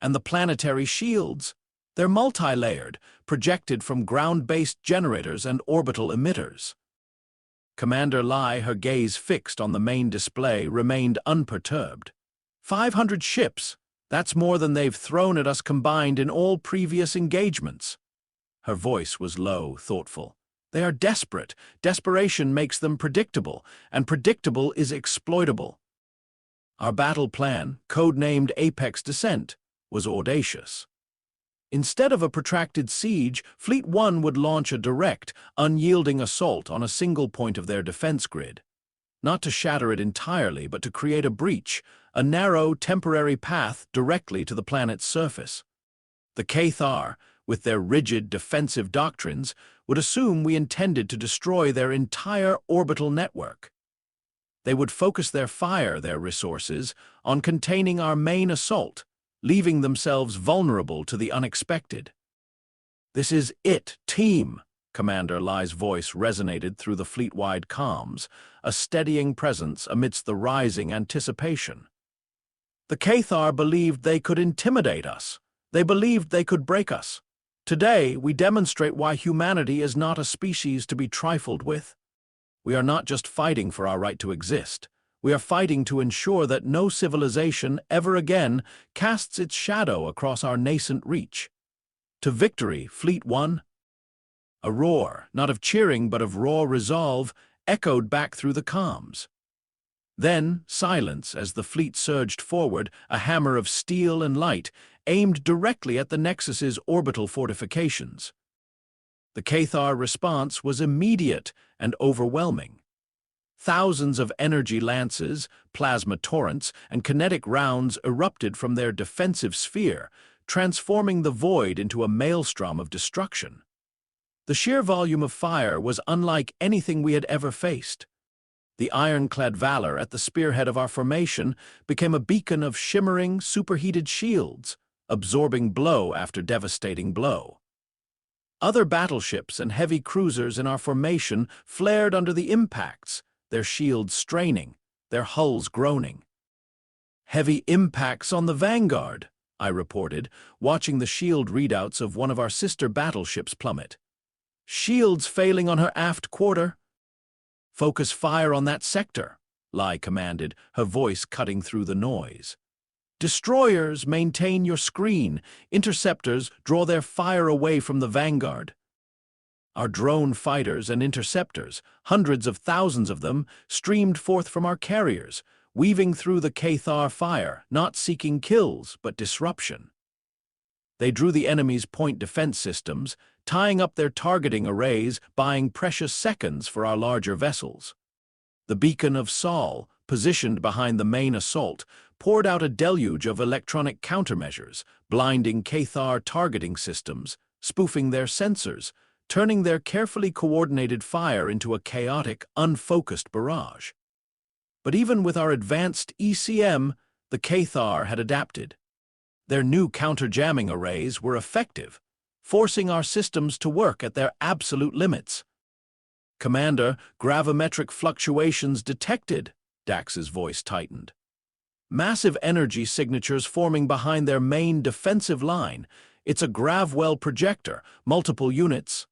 And the planetary shields? They're multi-layered, projected from ground-based generators and orbital emitters. Commander Lai, her gaze fixed on the main display, remained unperturbed. 500 ships. That's more than they've thrown at us combined in all previous engagements. Her voice was low, thoughtful. They are desperate. Desperation makes them predictable, and predictable is exploitable. Our battle plan, codenamed Apex Descent, was audacious. Instead of a protracted siege, Fleet 1 would launch a direct, unyielding assault on a single point of their defense grid. Not to shatter it entirely, but to create a breach, a narrow, temporary path directly to the planet's surface. The Cathar, with their rigid defensive doctrines, would assume we intended to destroy their entire orbital network. They would focus their resources, on containing our main assault, leaving themselves vulnerable to the unexpected. "This is it, team," Commander Lai's voice resonated through the fleet-wide comms, a steadying presence amidst the rising anticipation. The Cathar believed they could intimidate us. They believed they could break us. Today, we demonstrate why humanity is not a species to be trifled with. We are not just fighting for our right to exist. We are fighting to ensure that no civilization ever again casts its shadow across our nascent reach. To victory, Fleet 1. A roar, not of cheering but of raw resolve, echoed back through the comms. Then, silence as the fleet surged forward, a hammer of steel and light, aimed directly at the Nexus's orbital fortifications. The Cathar response was immediate and overwhelming. Thousands of energy lances, plasma torrents, and kinetic rounds erupted from their defensive sphere, transforming the void into a maelstrom of destruction. The sheer volume of fire was unlike anything we had ever faced. The ironclad Valor at the spearhead of our formation became a beacon of shimmering, superheated shields, absorbing blow after devastating blow. Other battleships and heavy cruisers in our formation flared under the impacts, their shields straining, their hulls groaning. "Heavy impacts on the Vanguard," I reported, watching the shield readouts of one of our sister battleships plummet. "Shields failing on her aft quarter." "Focus fire on that sector," Lai commanded, her voice cutting through the noise. "Destroyers, maintain your screen. Interceptors, draw their fire away from the Vanguard." Our drone fighters and interceptors, hundreds of thousands of them, streamed forth from our carriers, weaving through the Cathar fire, not seeking kills, but disruption. They drew the enemy's point defense systems, tying up their targeting arrays, buying precious seconds for our larger vessels. The Beacon of Sol, positioned behind the main assault, poured out a deluge of electronic countermeasures, blinding Cathar targeting systems, spoofing their sensors, turning their carefully coordinated fire into a chaotic, unfocused barrage. But even with our advanced ECM, the Cathar had adapted. Their new counter-jamming arrays were effective, forcing our systems to work at their absolute limits. "Commander, gravimetric fluctuations detected," Dax's voice tightened. "Massive energy signatures forming behind their main defensive line. It's a gravwell projector, multiple units."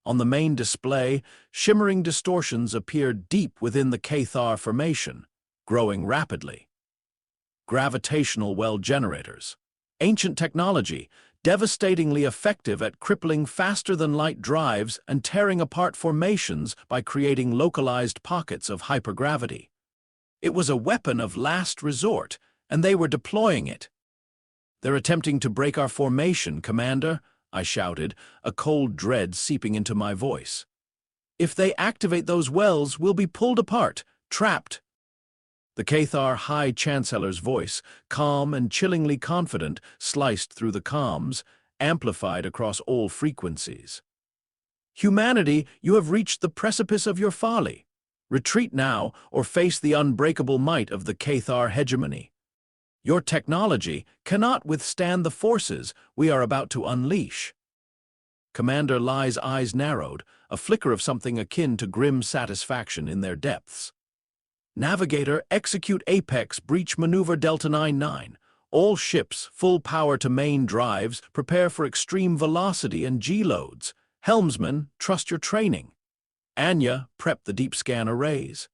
On the main display, shimmering distortions appeared deep within the Cathar formation, growing rapidly. Gravitational well generators. Ancient technology, devastatingly effective at crippling faster-than-light drives and tearing apart formations by creating localized pockets of hypergravity. It was a weapon of last resort, and they were deploying it. "They're attempting to break our formation, Commander," I shouted, a cold dread seeping into my voice. "If they activate those wells, we'll be pulled apart, trapped." The Cathar High Chancellor's voice, calm and chillingly confident, sliced through the comms, amplified across all frequencies. "Humanity, you have reached the precipice of your folly. Retreat now, or face the unbreakable might of the Cathar hegemony. Your technology cannot withstand the forces we are about to unleash." Commander Lai's eyes narrowed, a flicker of something akin to grim satisfaction in their depths. "Navigator, execute Apex Breach Maneuver Delta 99. All ships, full power to main drives, prepare for extreme velocity and G-loads. Helmsman, trust your training. Anya, prep the deep scan arrays.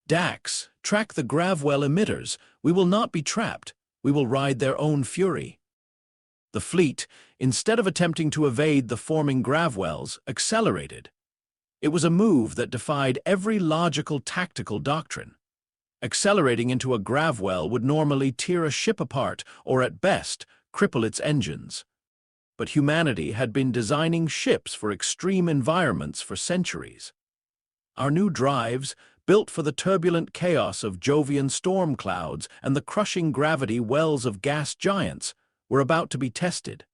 Dax, track the gravwell emitters. We will not be trapped. We will ride their own fury." The fleet, instead of attempting to evade the forming gravwells, accelerated. It was a move that defied every logical tactical doctrine. Accelerating into a gravwell would normally tear a ship apart or, at best, cripple its engines. But humanity had been designing ships for extreme environments for centuries. Our new drives, built for the turbulent chaos of Jovian storm clouds and the crushing gravity wells of gas giants, were about to be tested.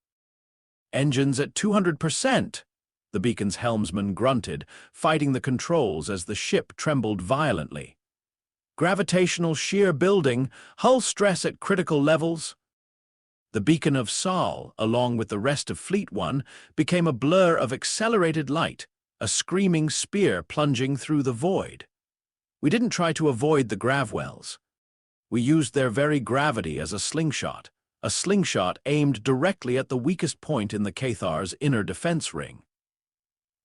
"Engines at 200%, the beacon's helmsman grunted, fighting the controls as the ship trembled violently. "Gravitational shear building, hull stress at critical levels." The beacon of Sol, along with the rest of Fleet 1, became a blur of accelerated light, a screaming spear plunging through the void. We didn't try to avoid the gravwells. We used their very gravity as a slingshot aimed directly at the weakest point in the Cathar's inner defense ring.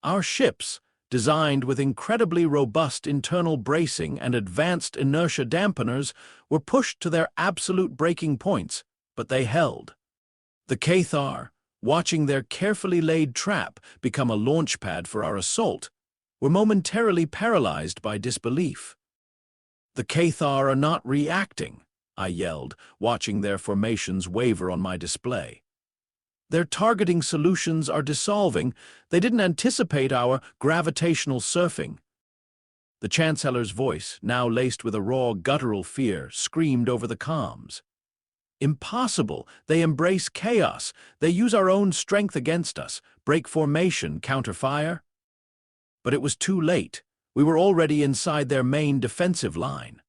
Our ships, designed with incredibly robust internal bracing and advanced inertia dampeners, were pushed to their absolute breaking points, but they held. The Cathar, watching their carefully laid trap become a launchpad for our assault, were momentarily paralyzed by disbelief. "The Cathar are not reacting," I yelled, watching their formations waver on my display. "Their targeting solutions are dissolving. They didn't anticipate our gravitational surfing." The Chancellor's voice, now laced with a raw, guttural fear, screamed over the comms. "Impossible! They embrace chaos. They use our own strength against us, break formation, counter-fire." But it was too late. We were already inside their main defensive line.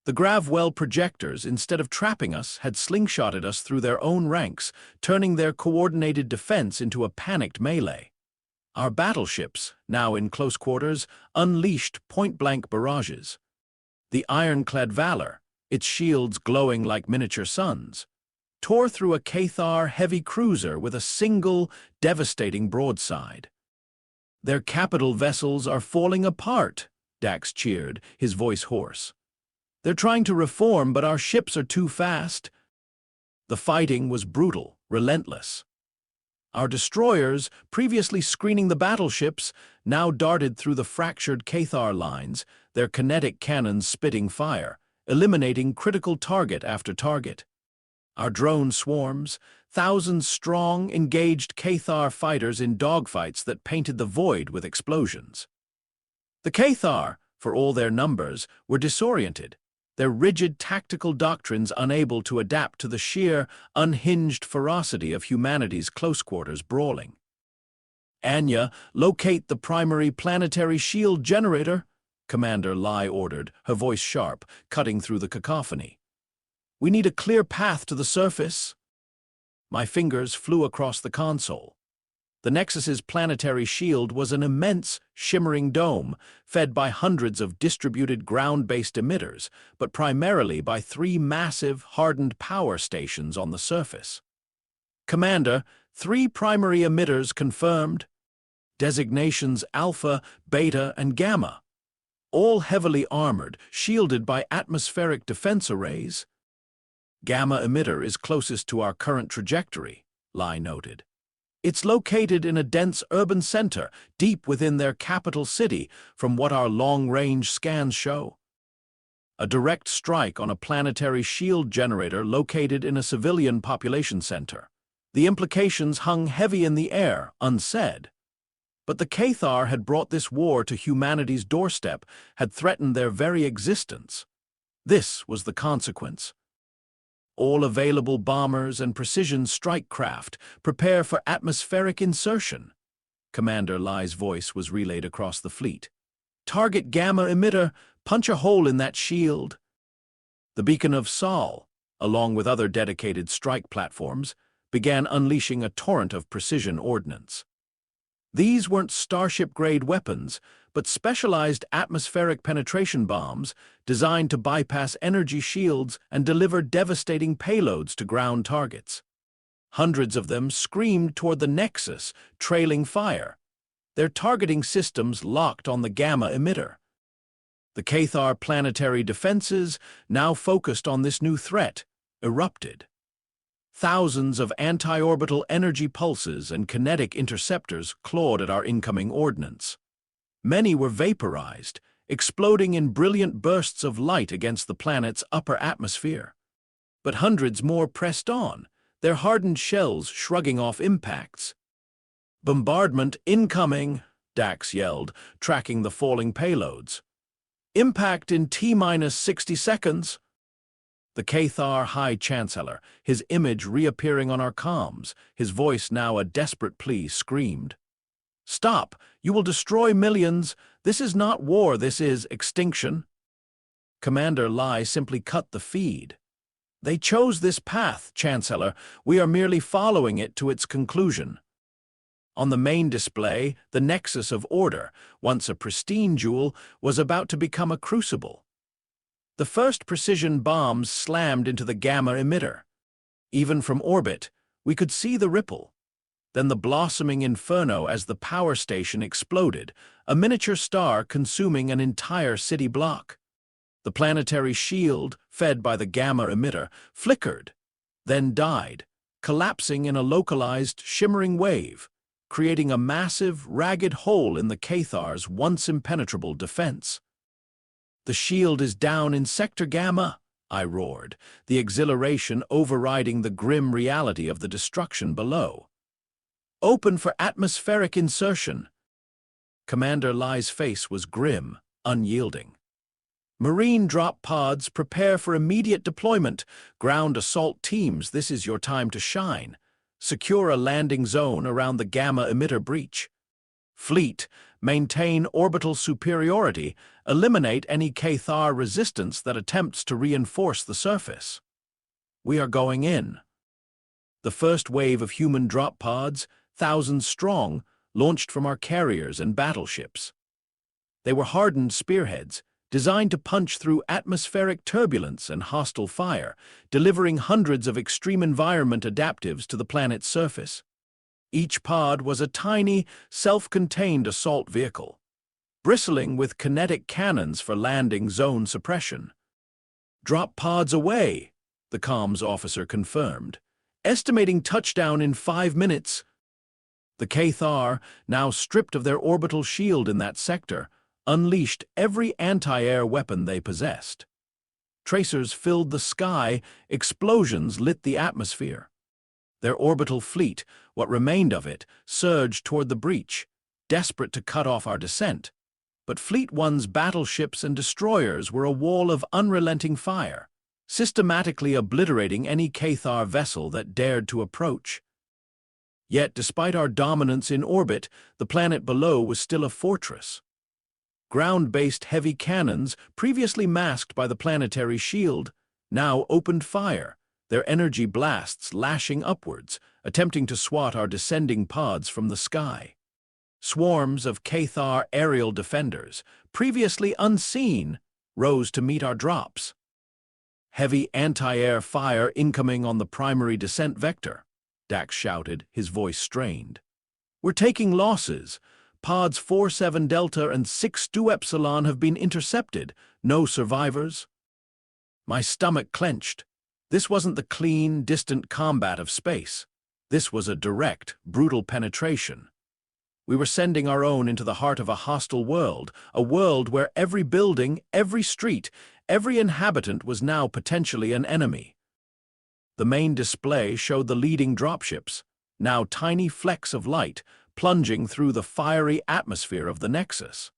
The gravwell projectors, instead of trapping us, had slingshotted us through their own ranks, turning their coordinated defense into a panicked melee. Our battleships, now in close quarters, unleashed point-blank barrages. The ironclad Valor, its shields glowing like miniature suns, tore through a Cathar heavy cruiser with a single, devastating broadside. "Their capital vessels are falling apart," Dax cheered, his voice hoarse. "They're trying to reform, but our ships are too fast." The fighting was brutal, relentless. Our destroyers, previously screening the battleships, now darted through the fractured Cathar lines, their kinetic cannons spitting fire, eliminating critical target after target. Our drone swarms, thousands strong, engaged Cathar fighters in dogfights that painted the void with explosions. The Cathar, for all their numbers, were disoriented. their rigid tactical doctrines unable to adapt to the sheer, unhinged ferocity of humanity's close-quarters brawling. "Anya, locate the primary planetary shield generator," Commander Lai ordered, her voice sharp, cutting through the cacophony. "We need a clear path to the surface." My fingers flew across the console. The Nexus's planetary shield was an immense, shimmering dome, fed by hundreds of distributed ground-based emitters, but primarily by 3 massive, hardened power stations on the surface. "Commander, 3 primary emitters confirmed. Designations Alpha, Beta, and Gamma. All heavily armored, shielded by atmospheric defense arrays." "Gamma emitter is closest to our current trajectory," Lai noted. "It's located in a dense urban center, deep within their capital city, from what our long-range scans show. A direct strike on a planetary shield generator located in a civilian population center. The implications hung heavy in the air, unsaid. But the Cathar had brought this war to humanity's doorstep, had threatened their very existence. This was the consequence. "All available bombers and precision strike craft prepare for atmospheric insertion," Commander Lai's voice was relayed across the fleet. "Target Gamma emitter, punch a hole in that shield." The beacon of Sol, along with other dedicated strike platforms, began unleashing a torrent of precision ordnance. These weren't Starship-grade weapons, but specialized atmospheric penetration bombs designed to bypass energy shields and deliver devastating payloads to ground targets. Hundreds of them screamed toward the Nexus, trailing fire, their targeting systems locked on the Gamma emitter. The Cathar planetary defenses, now focused on this new threat, erupted. Thousands of anti-orbital energy pulses and kinetic interceptors clawed at our incoming ordnance. Many were vaporized, exploding in brilliant bursts of light against the planet's upper atmosphere. But hundreds more pressed on, their hardened shells shrugging off impacts. "Bombardment incoming," Dax yelled, tracking the falling payloads. "Impact in T-60 seconds." The Cathar High Chancellor, his image reappearing on our comms, his voice now a desperate plea, screamed. "Stop! You will destroy millions! This is not war, this is extinction." Commander Lai simply cut the feed. "They chose this path, Chancellor. We are merely following it to its conclusion." On the main display, the Nexus of Order, once a pristine jewel, was about to become a crucible. The first precision bombs slammed into the Gamma emitter. Even from orbit, we could see the ripple. Then the blossoming inferno as the power station exploded, a miniature star consuming an entire city block. The planetary shield, fed by the Gamma emitter, flickered, then died, collapsing in a localized, shimmering wave, creating a massive, ragged hole in the Cathar's once impenetrable defense. "The shield is down in Sector Gamma," I roared, the exhilaration overriding the grim reality of the destruction below. "Open for atmospheric insertion." Commander Lai's face was grim, unyielding. "Marine drop pods, prepare for immediate deployment. Ground assault teams, this is your time to shine. Secure a landing zone around the Gamma emitter breach. Fleet, maintain orbital superiority, eliminate any Cathar resistance that attempts to reinforce the surface. We are going in." The first wave of human drop pods, thousands strong, launched from our carriers and battleships. They were hardened spearheads, designed to punch through atmospheric turbulence and hostile fire, delivering hundreds of extreme environment adaptives to the planet's surface. Each pod was a tiny, self-contained assault vehicle, bristling with kinetic cannons for landing zone suppression. "Drop pods away," the comms officer confirmed, estimating touchdown in 5 minutes. The Cathar, now stripped of their orbital shield in that sector, unleashed every anti-air weapon they possessed. Tracers filled the sky, explosions lit the atmosphere. Their orbital fleet, what remained of it, surged toward the breach, desperate to cut off our descent. but Fleet One's battleships and destroyers were a wall of unrelenting fire, systematically obliterating any Cathar vessel that dared to approach. Yet, despite our dominance in orbit, the planet below was still a fortress. Ground-based heavy cannons, previously masked by the planetary shield, now opened fire, their energy blasts lashing upwards, attempting to swat our descending pods from the sky. Swarms of Cathar aerial defenders, previously unseen, rose to meet our drops. "Heavy anti-air fire incoming on the primary descent vector," Dax shouted, his voice strained. "We're taking losses. Pods 47 Delta and 62 Epsilon have been intercepted. No survivors." My stomach clenched. This wasn't the clean, distant combat of space. This was a direct, brutal penetration. We were sending our own into the heart of a hostile world, a world where every building, every street, every inhabitant was now potentially an enemy. The main display showed the leading dropships, now tiny flecks of light, plunging through the fiery atmosphere of the Nexus.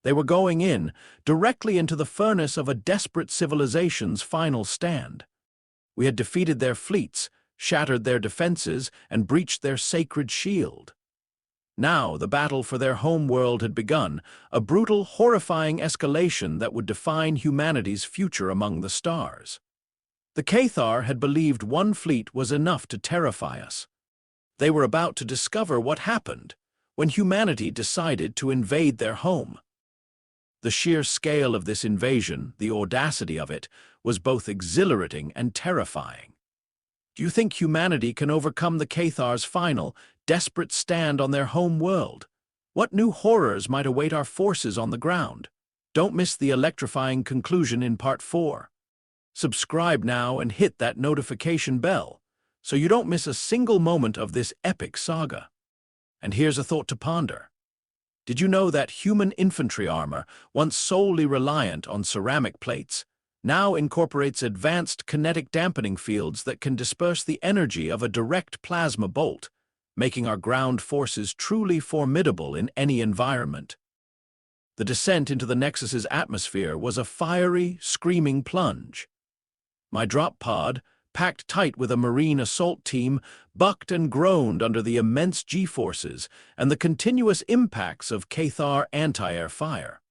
They were going in, directly into the furnace of a desperate civilization's final stand. We had defeated their fleets, shattered their defenses, and breached their sacred shield. Now the battle for their home world had begun, a brutal, horrifying escalation that would define humanity's future among the stars. The Cathar had believed one fleet was enough to terrify us. They were about to discover what happened when humanity decided to invade their home. The sheer scale of this invasion, the audacity of it, was both exhilarating and terrifying. Do you think humanity can overcome the Cathar's final, desperate stand on their home world? What new horrors might await our forces on the ground? Don't miss the electrifying conclusion in Part 4. Subscribe now and hit that notification bell, so you don't miss a single moment of this epic saga. And here's a thought to ponder. Did you know that human infantry armor, once solely reliant on ceramic plates, now incorporates advanced kinetic dampening fields that can disperse the energy of a direct plasma bolt, making our ground forces truly formidable in any environment? The descent into the Nexus's atmosphere was a fiery, screaming plunge. My drop pod, packed tight with a Marine assault team, bucked and groaned under the immense G-forces and the continuous impacts of Cathar anti-air fire.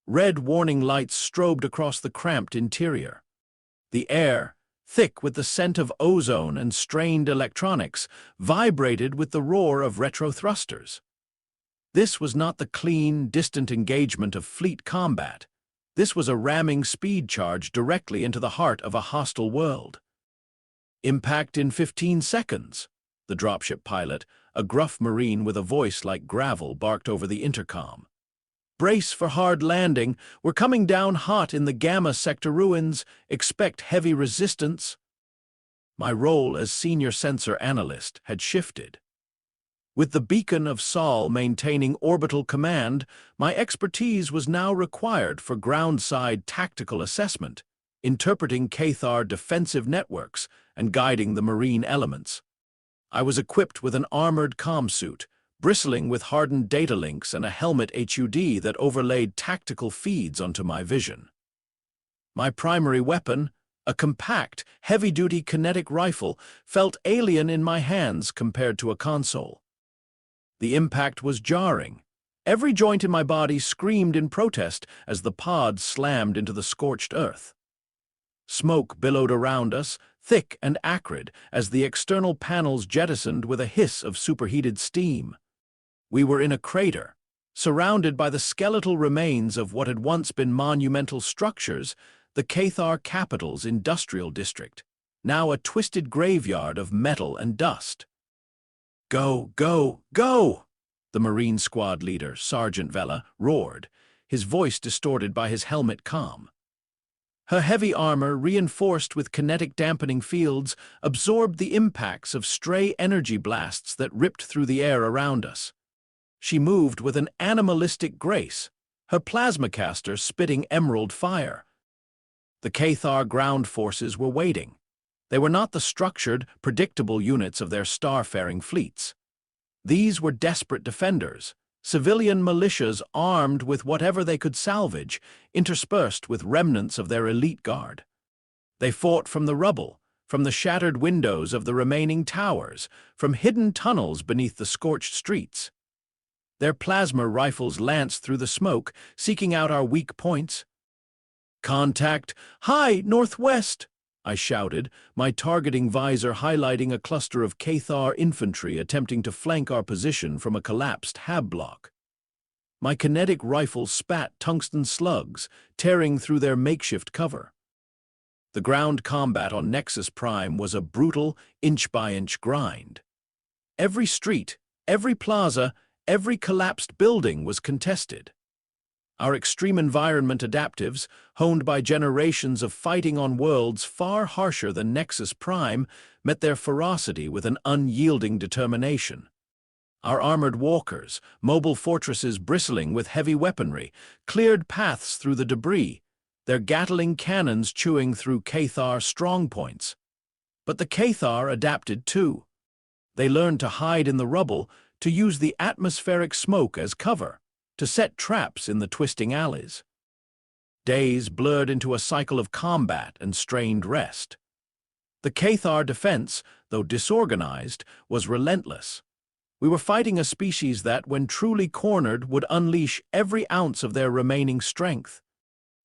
Red warning lights strobed across the cramped interior. The air, thick with the scent of ozone and strained electronics, vibrated with the roar of retro-thrusters. This was not the clean, distant engagement of fleet combat. This was a ramming speed charge directly into the heart of a hostile world. "Impact in 15 seconds, the dropship pilot, a gruff Marine with a voice like gravel, barked over the intercom. "Brace for hard landing. We're coming down hot in the Gamma Sector ruins. Expect heavy resistance." My role as senior sensor analyst had shifted. With the beacon of Sol maintaining orbital command, my expertise was now required for ground-side tactical assessment, interpreting Cathar defensive networks and guiding the Marine elements. I was equipped with an armored comm suit, bristling with hardened data links and a helmet HUD that overlaid tactical feeds onto my vision. My primary weapon, a compact, heavy-duty kinetic rifle, felt alien in my hands compared to a console. The impact was jarring. Every joint in my body screamed in protest as the pod slammed into the scorched earth. Smoke billowed around us, thick and acrid, as the external panels jettisoned with a hiss of superheated steam. We were in a crater, surrounded by the skeletal remains of what had once been monumental structures, the Cathar capital's industrial district, now a twisted graveyard of metal and dust. "Go, go, go!" the Marine squad leader, Sergeant Vela, roared, his voice distorted by his helmet comm. Her heavy armor, reinforced with kinetic dampening fields, absorbed the impacts of stray energy blasts that ripped through the air around us. She moved with an animalistic grace, her plasmacaster spitting emerald fire. The Cathar ground forces were waiting. They were not the structured, predictable units of their star-faring fleets. These were desperate defenders, civilian militias armed with whatever they could salvage, interspersed with remnants of their elite guard. They fought from the rubble, from the shattered windows of the remaining towers, from hidden tunnels beneath the scorched streets. Their plasma rifles lanced through the smoke, seeking out our weak points. "Contact! High, northwest!" I shouted, my targeting visor highlighting a cluster of Cathar infantry attempting to flank our position from a collapsed hab block. My kinetic rifle spat tungsten slugs, tearing through their makeshift cover. The ground combat on Nexus Prime was a brutal, inch-by-inch grind. Every street, every plaza, every collapsed building was contested. Our extreme environment adaptives, honed by generations of fighting on worlds far harsher than Nexus Prime, met their ferocity with an unyielding determination. Our armored walkers, mobile fortresses bristling with heavy weaponry, cleared paths through the debris, their Gatling cannons chewing through Cathar strongpoints. But the Cathar adapted too. They learned to hide in the rubble, to use the atmospheric smoke as cover, to set traps in the twisting alleys. Days blurred into a cycle of combat and strained rest. The Cathar defense, though disorganized, was relentless. We were fighting a species that, when truly cornered, would unleash every ounce of their remaining strength.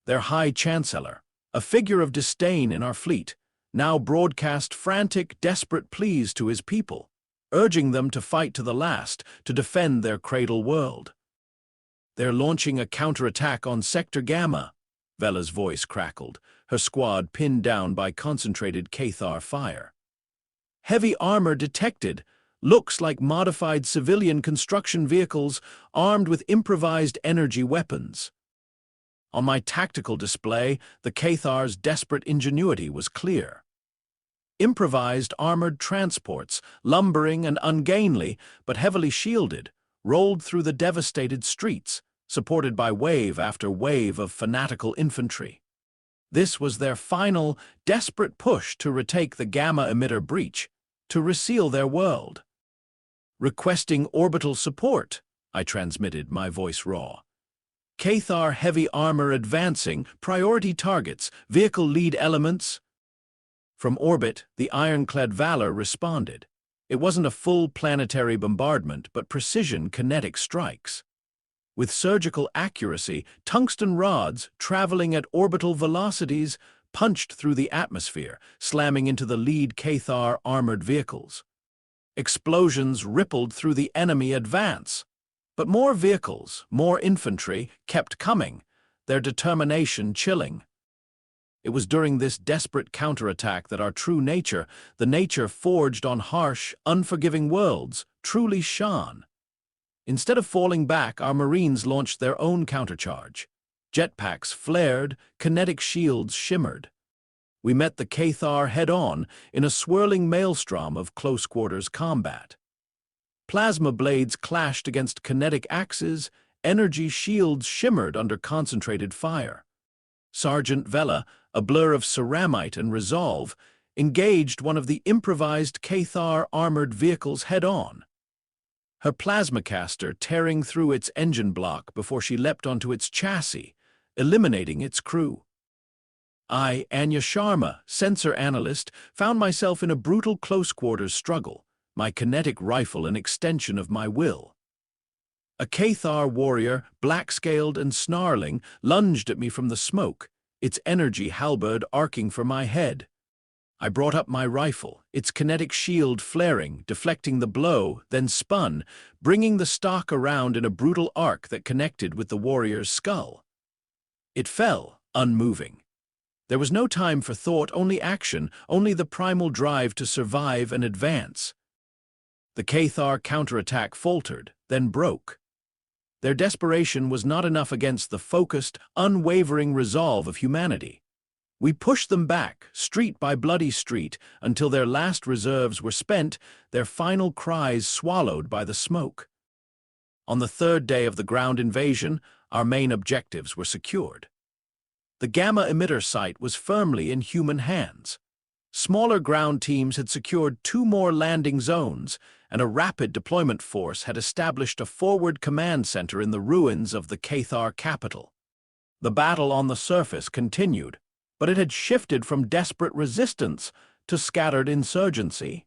Their High Chancellor, a figure of disdain in our fleet, now broadcast frantic, desperate pleas to his people, urging them to fight to the last, to defend their cradle world. "They're launching a counterattack on Sector Gamma," Vela's voice crackled, her squad pinned down by concentrated Cathar fire. "Heavy armor detected. Looks like modified civilian construction vehicles armed with improvised energy weapons." On my tactical display, the Cathar's desperate ingenuity was clear. Improvised armored transports, lumbering and ungainly, but heavily shielded, rolled through the devastated streets, supported by wave after wave of fanatical infantry. This was their final, desperate push to retake the Gamma emitter breach, to reseal their world. "Requesting orbital support," I transmitted, my voice raw. "Cathar heavy armor advancing, priority targets, vehicle lead elements." From orbit, the ironclad Valor responded. It wasn't a full planetary bombardment, but precision kinetic strikes. With surgical accuracy, tungsten rods, traveling at orbital velocities, punched through the atmosphere, slamming into the lead Cathar armored vehicles. Explosions rippled through the enemy advance. But more vehicles, more infantry, kept coming, their determination chilling. It was during this desperate counterattack that our true nature, the nature forged on harsh, unforgiving worlds, truly shone. Instead of falling back, our Marines launched their own countercharge. Jetpacks flared, kinetic shields shimmered. We met the Cathar head-on in a swirling maelstrom of close-quarters combat. Plasma blades clashed against kinetic axes, energy shields shimmered under concentrated fire. Sergeant Vela, a blur of ceramite and resolve, engaged one of the improvised Cathar armored vehicles head-on, her plasmacaster tearing through its engine block before she leapt onto its chassis, eliminating its crew. I, Anya Sharma, sensor analyst, found myself in a brutal close-quarters struggle, my kinetic rifle an extension of my will. A Cathar warrior, black-scaled and snarling, lunged at me from the smoke, its energy halberd arcing for my head. I brought up my rifle, its kinetic shield flaring, deflecting the blow, then spun, bringing the stock around in a brutal arc that connected with the warrior's skull. It fell, unmoving. There was no time for thought, only action, only the primal drive to survive and advance. The Cathar counterattack faltered, then broke. Their desperation was not enough against the focused, unwavering resolve of humanity. We pushed them back, street by bloody street, until their last reserves were spent, their final cries swallowed by the smoke. On the third day of the ground invasion, our main objectives were secured. The Gamma emitter site was firmly in human hands. Smaller ground teams had secured 2 more landing zones, and a rapid deployment force had established a forward command center in the ruins of the Cathar capital. The battle on the surface continued, but it had shifted from desperate resistance to scattered insurgency.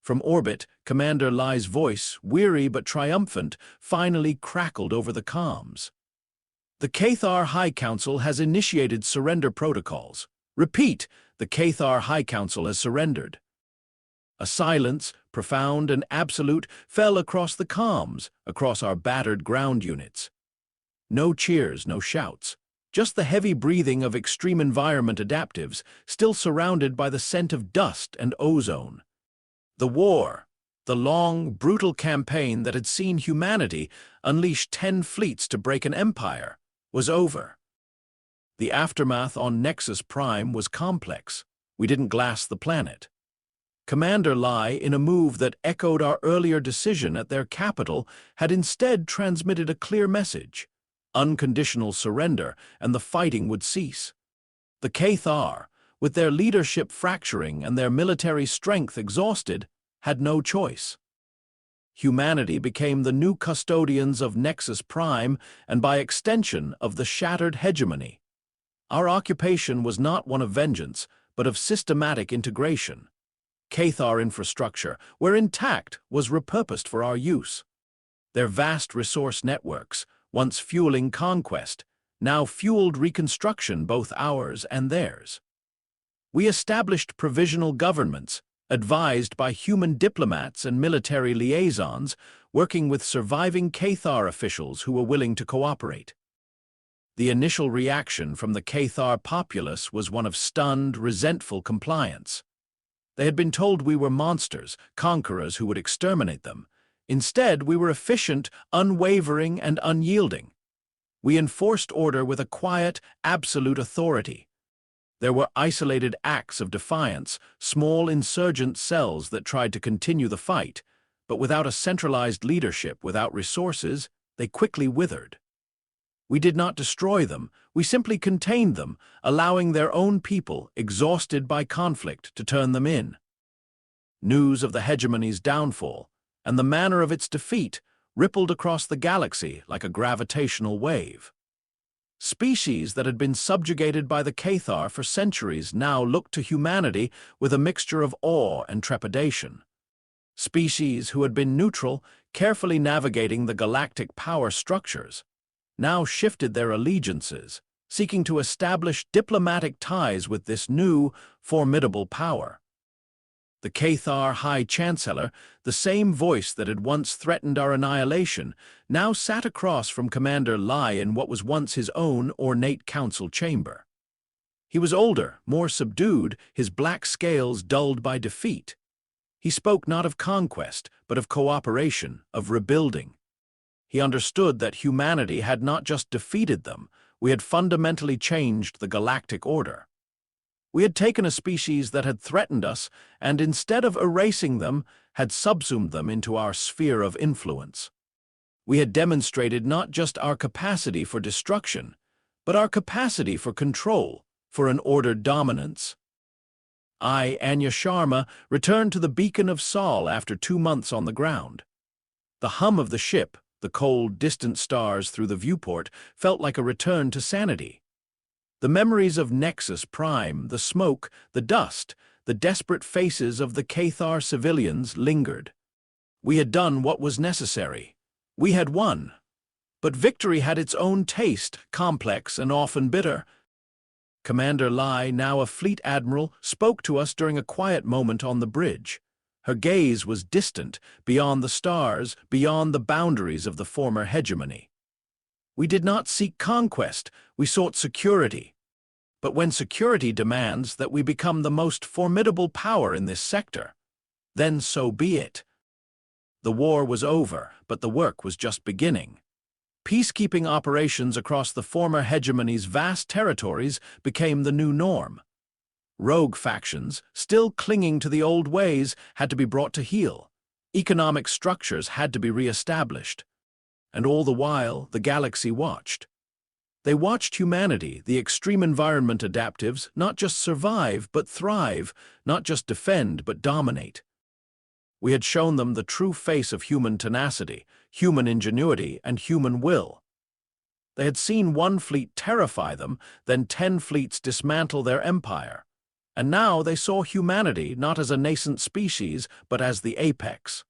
From orbit, Commander Lai's voice, weary but triumphant, finally crackled over the comms. The Cathar High Council has initiated surrender protocols. Repeat, the Cathar High Council has surrendered. A silence, profound and absolute, fell across the comms, across our battered ground units. No cheers, no shouts. Just the heavy breathing of extreme environment adaptives, still surrounded by the scent of dust and ozone. The war, the long, brutal campaign that had seen humanity unleash 10 fleets to break an empire, was over. The aftermath on Nexus Prime was complex. We didn't glass the planet. Commander Lai, in a move that echoed our earlier decision at their capital, had instead transmitted a clear message: unconditional surrender, and the fighting would cease. The Cathar, with their leadership fracturing and their military strength exhausted, had no choice. Humanity became the new custodians of Nexus Prime and, by extension, of the shattered hegemony. Our occupation was not one of vengeance, but of systematic integration. Cathar infrastructure, where intact, was repurposed for our use. Their vast resource networks, once fueling conquest, now fueled reconstruction, both ours and theirs. We established provisional governments, advised by human diplomats and military liaisons, working with surviving Cathar officials who were willing to cooperate. The initial reaction from the Cathar populace was one of stunned, resentful compliance. They had been told we were monsters, conquerors who would exterminate them. Instead, we were efficient, unwavering, and unyielding. We enforced order with a quiet, absolute authority. There were isolated acts of defiance, small insurgent cells that tried to continue the fight, but without a centralized leadership, without resources, they quickly withered. We did not destroy them, we simply contained them, allowing their own people, exhausted by conflict, to turn them in. News of the hegemony's downfall, and the manner of its defeat, rippled across the galaxy like a gravitational wave. Species that had been subjugated by the Cathar for centuries now looked to humanity with a mixture of awe and trepidation. Species who had been neutral, carefully navigating the galactic power structures, now shifted their allegiances, seeking to establish diplomatic ties with this new, formidable power. The Cathar High Chancellor, the same voice that had once threatened our annihilation, now sat across from Commander Lai in what was once his own ornate council chamber. He was older, more subdued, his black scales dulled by defeat. He spoke not of conquest, but of cooperation, of rebuilding. He understood that humanity had not just defeated them, we had fundamentally changed the galactic order. We had taken a species that had threatened us and, instead of erasing them, had subsumed them into our sphere of influence. We had demonstrated not just our capacity for destruction, but our capacity for control, for an ordered dominance. I, Anya Sharma, returned to the beacon of Sol after 2 months on the ground. The hum of the ship, the cold, distant stars through the viewport, felt like a return to sanity. The memories of Nexus Prime, the smoke, the dust, the desperate faces of the Cathar civilians lingered. We had done what was necessary. We had won. But victory had its own taste, complex and often bitter. Commander Lai, now a fleet admiral, spoke to us during a quiet moment on the bridge. Her gaze was distant, beyond the stars, beyond the boundaries of the former hegemony. We did not seek conquest, we sought security. But when security demands that we become the most formidable power in this sector, then so be it. The war was over, but the work was just beginning. Peacekeeping operations across the former hegemony's vast territories became the new norm. Rogue factions, still clinging to the old ways, had to be brought to heel. Economic structures had to be re-established. And all the while, the galaxy watched. They watched humanity, the extreme environment adaptives, not just survive, but thrive, not just defend, but dominate. We had shown them the true face of human tenacity, human ingenuity, and human will. They had seen one fleet terrify them, then 10 fleets dismantle their empire. And now they saw humanity not as a nascent species, but as the apex.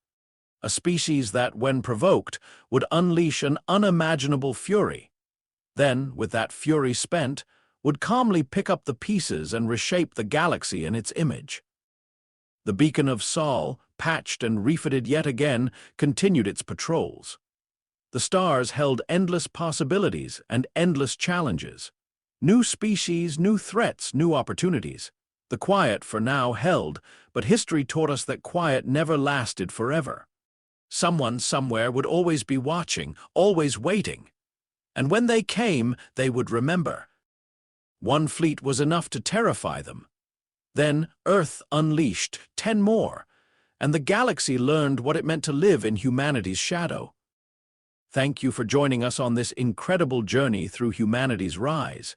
A species that, when provoked, would unleash an unimaginable fury. Then, with that fury spent, would calmly pick up the pieces and reshape the galaxy in its image. The beacon of Sol, patched and refitted yet again, continued its patrols. The stars held endless possibilities and endless challenges. New species, new threats, new opportunities. The quiet for now held, but history taught us that quiet never lasted forever. Someone somewhere would always be watching, always waiting. And when they came, they would remember. One fleet was enough to terrify them. Then Earth unleashed 10 more, and the galaxy learned what it meant to live in humanity's shadow. Thank you for joining us on this incredible journey through humanity's rise.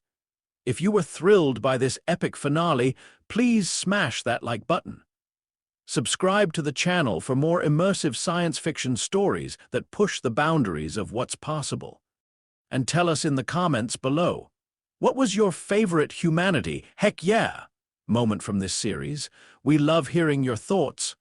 If you were thrilled by this epic finale, please smash that like button. Subscribe to the channel for more immersive science fiction stories that push the boundaries of what's possible. And tell us in the comments below, what was your favorite humanity, heck yeah, moment from this series? We love hearing your thoughts.